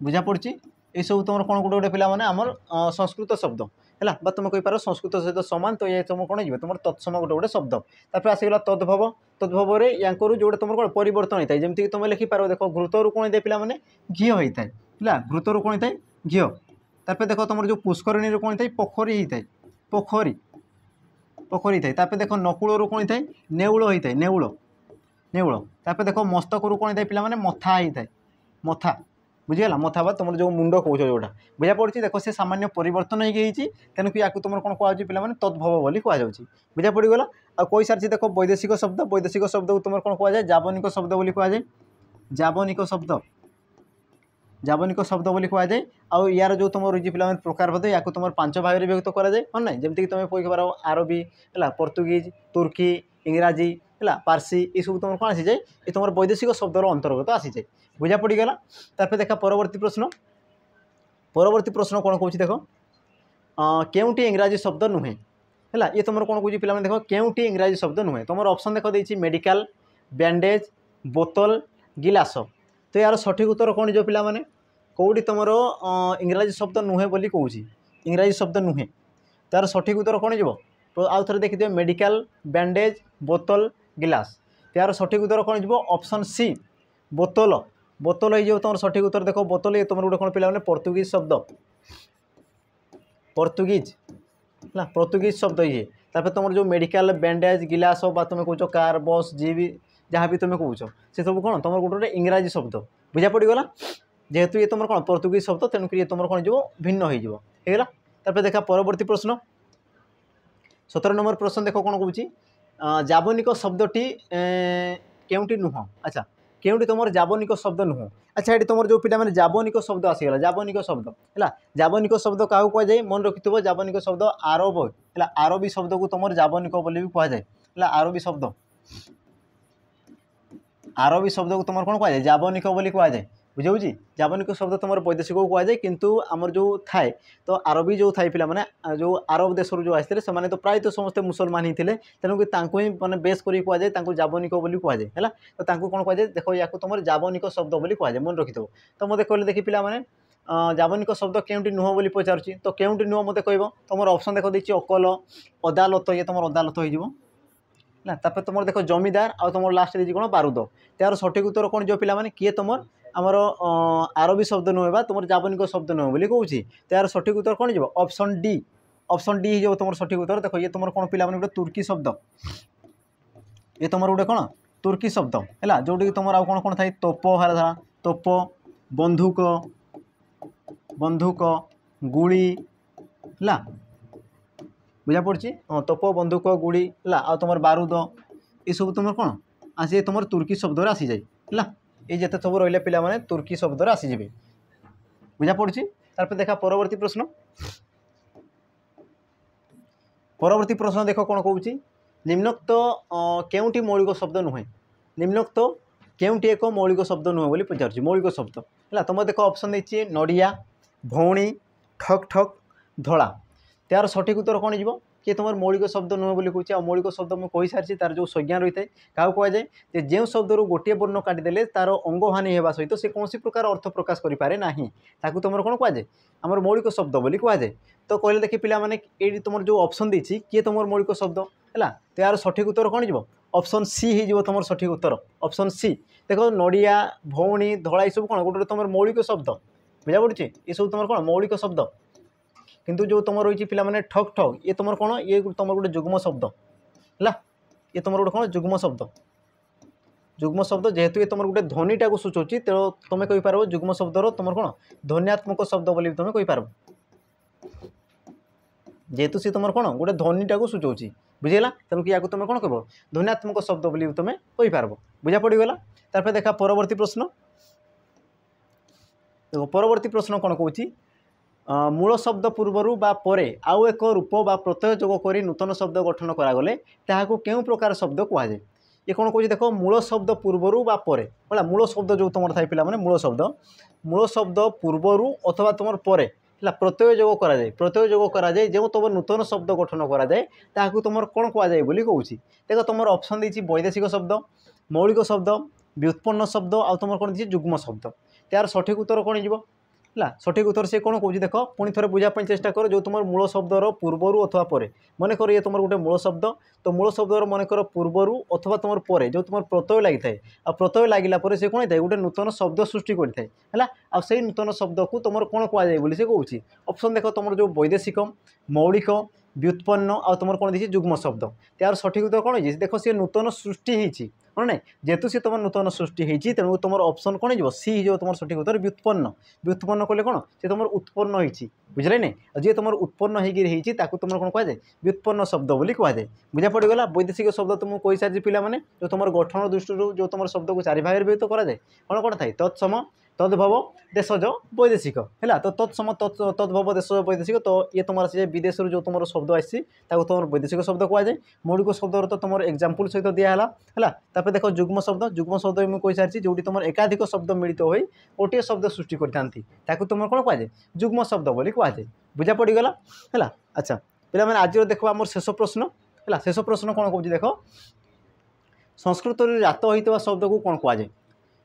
बुझा पड़ी ये सब तुम कौन गोटे गोटे पिला माने आमर संस्कृत शब्द है तुम कही पार संस्कृत सहित सामान तो ये तुम कौन हो तुम तत्सम गोटे गोटे शब्द तापर आसीगला तद्भव तद्भव यांकर जो तुम कौन परिवर्तन होता है जमीक तुम लिखिपार देख घृत रू कौन होता है पिला माने घी होता है घृत रू कौन होता है घी तापर देख तुम जो पुष्करणी कौन था पोखरी होता है पोखरी पोखरी था तापर देख नकुल कौन होता है नेउल होता है नेउल नेउल तापर देख मस्तक कौन होता है पिला मथा होता है मथा बुझीगला मथा बा तुम जो मुंड कौच जोटा बुझा पड़ी देख से सामान्य परिवर्तन होती तेणुक या तुम कौन कहुच्छी पे तद्भव बोली कहुच्छी बुझा पड़गला आ कही सारी देख वैदेशिक शब्द को तुम कौन कहुए जावनिक शब्द बोली कहुए जावनिक शब्द बोली कहुए आउ यार जो तुम रही पे प्रकार भेद या तुम 5 भाग में विभक्त कराए हाँ ना जमीक तुम कही पार आरबी है पोर्तुगीज तुर्की इंग्राजी है पार्सी ये सब तुम कौन आसी जाए ये तुम वैदेशिक शब्दर अंतर्गत आसी जाए बुझा पड़गला तापर देखा परवर्ती प्रश्न कौन कौन देख केउटी इंग्राजी शब्द नुहे है ये तुम कौन कौन पे देख केउटी इंग्राजी शब्द नुहे तुम ऑप्शन देख देती मेडिकल बैंडेज बोतल गिलास तो यार सठिक उत्तर कौन जो पिला माने कौटी तुम इंग्राजी शब्द नुहे बोली कहूँ इंग्राजी शब्द नुहे तार सठिक उत्तर कौन जो तो आउ थे देखिए मेडिकल बैंडेज बोतल गिलास यार सठिक उत्तर कौन जो ऑप्शन सी बोतल बोतल हो तुम सठिक उत्तर देख बोतल ये तुम गोटे कौन पे पोर्तुगीज शब्द पोर्तुगीज है पोर्तुगीज शब्द ये तापर तुम जो मेडिकल बैंडेज गिलास बा तुम कौच कार बस जी भी जहाँ भी तुम कौच से सब कौन तुम गोटे इंग्राजी शब्द बुझा पड़गला जेहेतु ये तुम कौन पोर्तुगीज शब्द तेणुक ये तुम कौन जो भिन्न होगा तापर देखा परवर्ती प्रश्न 17 नंबर प्रश्न देख कौन कौन जावनिक शब्दटी केउटी नुह अच्छा केउटी तुम जावनिक शब्द नुह अच्छा ये तुम जो पिला जावनिक शब्द आसीगला जावनिक शब्द है जावनिक शब्द क्या कहुए मन रखि जावनिक शब्द आरब है आरबी शब्द को तुम जावनिक बोली भी कहुए है आरबी शब्द को तुम कौन कहुए जावनिक बोली कहुए बुझे जावनिक शब्द तुम वैदेशिक को कहुए किंतु आमर जो थाए तो आरबी जो थाए पिला माने जो आरब देश जो आसते से तो प्रायतः समस्ते मुसलमान ही थे तेणुक ही मैंने बेस कर कहुए जावनिक बोली कहुए है तो कौन कहुए देख या तुम जावनिक शब्द बोली कहुए मन रखि तो मत कहले देखी पिला माने जावनिक शब्द केउटी नुह बोली पचारुची तो केउटी नुह मत कह तुम ऑप्शन देख देती अकल अदालत ये तुम अदालत हो ना तापर तुम देख जमीदार आ तुम लास्ट देती कौन बारूद तार सठिक उत्तर कौन जो पिला किए तुम आमर आरबी शब्द नुहे तुम जावनिक शब्द नुहे बोली कहूँ तार सठिक उत्तर कौन जो ऑप्शन डी हो तुम सठिक उत्तर देख ये तुम कौन पिला गोटे तुर्की शब्द ये तुम गोटे कौन तुर्की शब्द है जोटी तुम आउ कौन कौन था तोप है तोप बंधुक बंधुक गुड़ी है बुझा पड़ी हाँ तोप बंधुक गुड़ी है आ तुम बारूद ये सब तुम कौन आसी तुम तुर्की शब्द आसी जाए है ये जिते सब रही पिला माने तुर्की शब्द आसीजे बुझा पड़ी तार देखा परवर्ती प्रश्न देख कौन कौच निम्नोक्त केउटी मौलिक शब्द नुहे निम्नोक्त केउटी एक मौलिक शब्द नुहे बोली पचार मौलिक शब्द है तुम देख ऑप्शन देती नड़िया भौणी ठक ठक धला तार सठिक उत्तर कौन हो कि तुम मौलिक शब्द नुहे बोली कहूँ आ मौलिक शब्द मुझे कही सारी तार जो संज्ञा रही है क्या कहुए जो शब्द गोटे वर्ण काटिदेले तार अंग हानि होगा सहित से कौन प्रकार अर्थ प्रकाश करें ना ताकू तुम कौन कहुए आमर मौलिक शब्द बोली कहुए तो कहले देखिए पिला माने ये तुम जो ऑप्शन देती किए तुम मौलिक शब्द है तो यार सठिक उत्तर कौन हो ऑप्शन सी हो तुम सठिक उत्तर ऑप्शन सी देख नड़िया भौणी धड़ा ये सब कौन गोटे तुम मौलिक शब्द बुझा पड़ी ये सब तुम कौन मौलिक शब्द किंतु जो तुम रही पिला माने ठक ठक ये तुम कौन ये तुम गोटे जुग्म शब्द है ये तुम गोटे कौन जुग्म शब्द जेहेतु ये तुम गोटे ध्वनिटा को सूचौची तो तुम कहीपर जुग्म शब्दर तुम कौन ध्वनियात्मक शब्द बोली तुम कहीपर जेहेतु सी तुम कौन गोटे ध्वनिटा को सूचौची बुझेगा तेणुक या तुम कौन कह ध्वनियात्मक शब्द बोली तुम कहीपर बुझा पड़गला तार देखा परवर्ती प्रश्न देखो परवर्ती प्रश्न कौन कौच मूल शब्द पूर्वर बा परे आउ एक रूप बा प्रत्यय जोग कर नूतन शब्द गठन करागले ताहाकू केउं प्रकार शब्द कहुए ये कौन कौच देख मूल शब्द पूर्वर बा परे है मूल शब्द जो तुम था पिला माने मूल शब्द पूर्वर अथवा तुम परे है प्रत्यय जोग कराए जो तुम नूतन शब्द गठन कराए ताहाकू तुम कौन कहुए बोली कहूँ देख तुम ऑप्शन देती वैदेशिक शब्द मौलिक शब्द व्युत्पन्न शब्द आ तुम कौन जुग्म शब्द तार सठिक उत्तर कौन हो है सठिक उत्तर से कौन कौन देख पुणी थे बुझापी चेष्टा कर जो तुम मूल शब्दर पूर्वर अथवा पर मन कर ये तुम गोटे मूल शब्द तो मूल शब्दर मन कर पूर्वर अथवा तुम पर जो तुम प्रत्यय लगी था आ प्रत्यय लगिला से कौन होता है गोटे नूतन शब्द सृष्टि करता है आ से नूतन शब्द को तुम कौन कहुए से कौन ऑप्शन देख तुम जो वैदेशिक मौलिक व्युत्पन्न आ तुम कौन देखिए जुग्म शब्द यार सठिक उत्तर कौन है देख सी नूतन सृष्टि होती ना जेहेतु सी तुम नूतन सृष्टि होती तेणु तुम ऑप्शन कौन हो सी हो तुम सठिक उत्तर व्युत्पन्न व्युत्पन्न कले कौन से तुम उत्पन्न होती बुझे नहीं जी तुम उत्पन्न होती तुम कौन कहुए व्युत्पन्न शब्द बोली कहुए बुझा पड़गला वैदेशिक शब्द तुमको कही सारी पिलाने जो तुम गठन दृष्टि जो तुम शब्द को चारि भाग व्यक्त कराए कौन कौन थाए तत्सम तद्भव देशज वैदेशिक है तो तत्सम तद्भव देशज वैदेशिक तो ये तुम से विदेश जो तुम शब्द आसी तुम वैदेशिक शब्द कहुए मौलिक शब्द तो तुम एग्जाम्पल सहित दिहला है देख जुग्म शब्द मुझे कही सारी जो तुम एकाधिक शब्द मिलित हो गोटे शब्द सृष्टि करता तुम कौन कहुए जुग्म शब्द बोली कहुए बुझा पड़गला है अच्छा पे आज देख आम शेष प्रश्न है शेष प्रश्न कौन कौन देख संस्कृत जात होता शब्द को कौन कहुए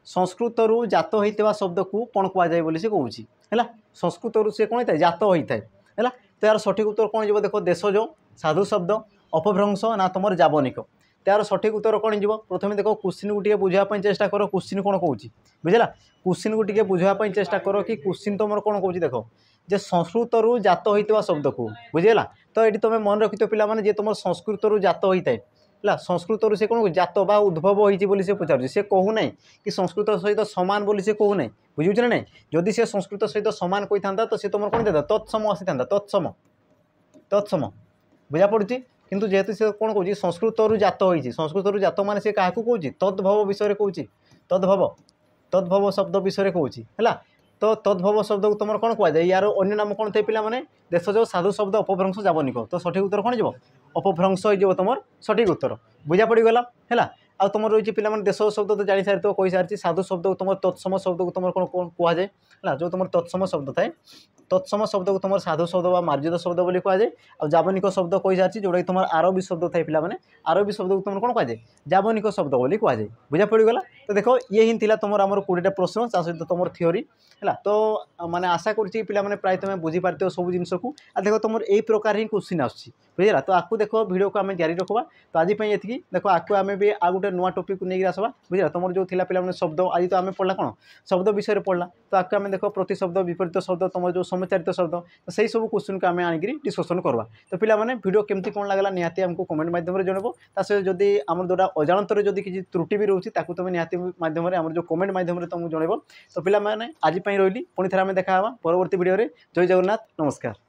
संस्कृत जात होता शब्द को कौन कहुए बोली से कहूँ है संस्कृत से कौन होता है जात होता है तो यार सठिक उत्तर कौन हो देख देशज साधु शब्द अपभ्रंश ना तुम जावनिक तार सठिक उत्तर कौन हो प्रथम देख क्वेश्चन को बुझापी चेष्टा कर क्वेश्चन कौन कौन बुझेगा क्वेश्चन को बुझापी चेष्टा कर कि क्वेश्चन तुम कौन कौन देख जे संस्कृत जात होता शब्द को बुझेगा तो ये तुम मन रखिथ पे जे तुम संस्कृत जात होता है संस्कृत से कौन जात बा उद्भव होती से पचार से कहूना कि संस्कृत सहित सामान बोली से कहूना बुझे ना जदि से संस्कृत सहित सामान कही था तो सी तुम कौन देता तत्सम आसी था तत्सम बुझा पड़ी किंतु जेहेतु से कौन कौन संस्कृत जात होती संस्कृत जात मान से क्या कौन तद्भव विषय कौन तद्भव शब्द विषय कौन है तो तद्भव शब्द को तुम कौन कहुए यार अन्य नाम कौन थे पे देशज साधु शब्द अपभ्रंश जावनिक तो सठिक उत्तर कौन हो अपभ्रंश हो तुम सठिक उत्तर बुझा पड़गला है आ तुम रही पे देश शब्द तो जानी सारी तो कही सारी साधु शब्द को तुम तत्सम शब्द को तुम कौन कहुए जो तुम तत्सम शब्द थाए तत्सम शब्द को तुम साधु शब्द व मार्जित शब्द बोली कहुए आ जावनिक शब्द कही सारी जोटा कि तुम आरबी शब्द थाए पे आरबी शब्द को तुम कौन कहुए जावनिक शब्द बोली कहुए बुझा पड़गला तो देख ये ही तुम आम 20टा प्रश्न ता सहित तुम थ्योरी है तो मैंने आशा करुँच पे प्राय तुम बुझीपार सब जिनस को देख तुम यही प्रकार ही क्वेश्चन आसला तो आपको देख वीडियो को आम जारी रखा तो आज ये देख आपको आम भी आ गए नुआ टॉपिक को लेकर आसवा बुझा तुम जो थी पे शब्द आज तो आम पढ़ला कौन शब्द विषय पढ़ला तो आपको आम देख प्रति शब्द विपरीत शब्द तुम जो समचारित शब्द तो सही सब क्वेश्चन को आम आनिक डिस्कसन करवा तो पे वीडियो केमती कौन लगला निहाती आमको कमेंट माध्यम जनइब सहित जदि आम जोटा अजाणतर जदि किसी त्रुटि भी रोचे तुम निहाती माध्यम आम जो कमेंट माध्यम तुमको जनइब तो पे आज रही पुणी थे आम देखा परवर्ती वीडियो जय जगन्नाथ नमस्कार।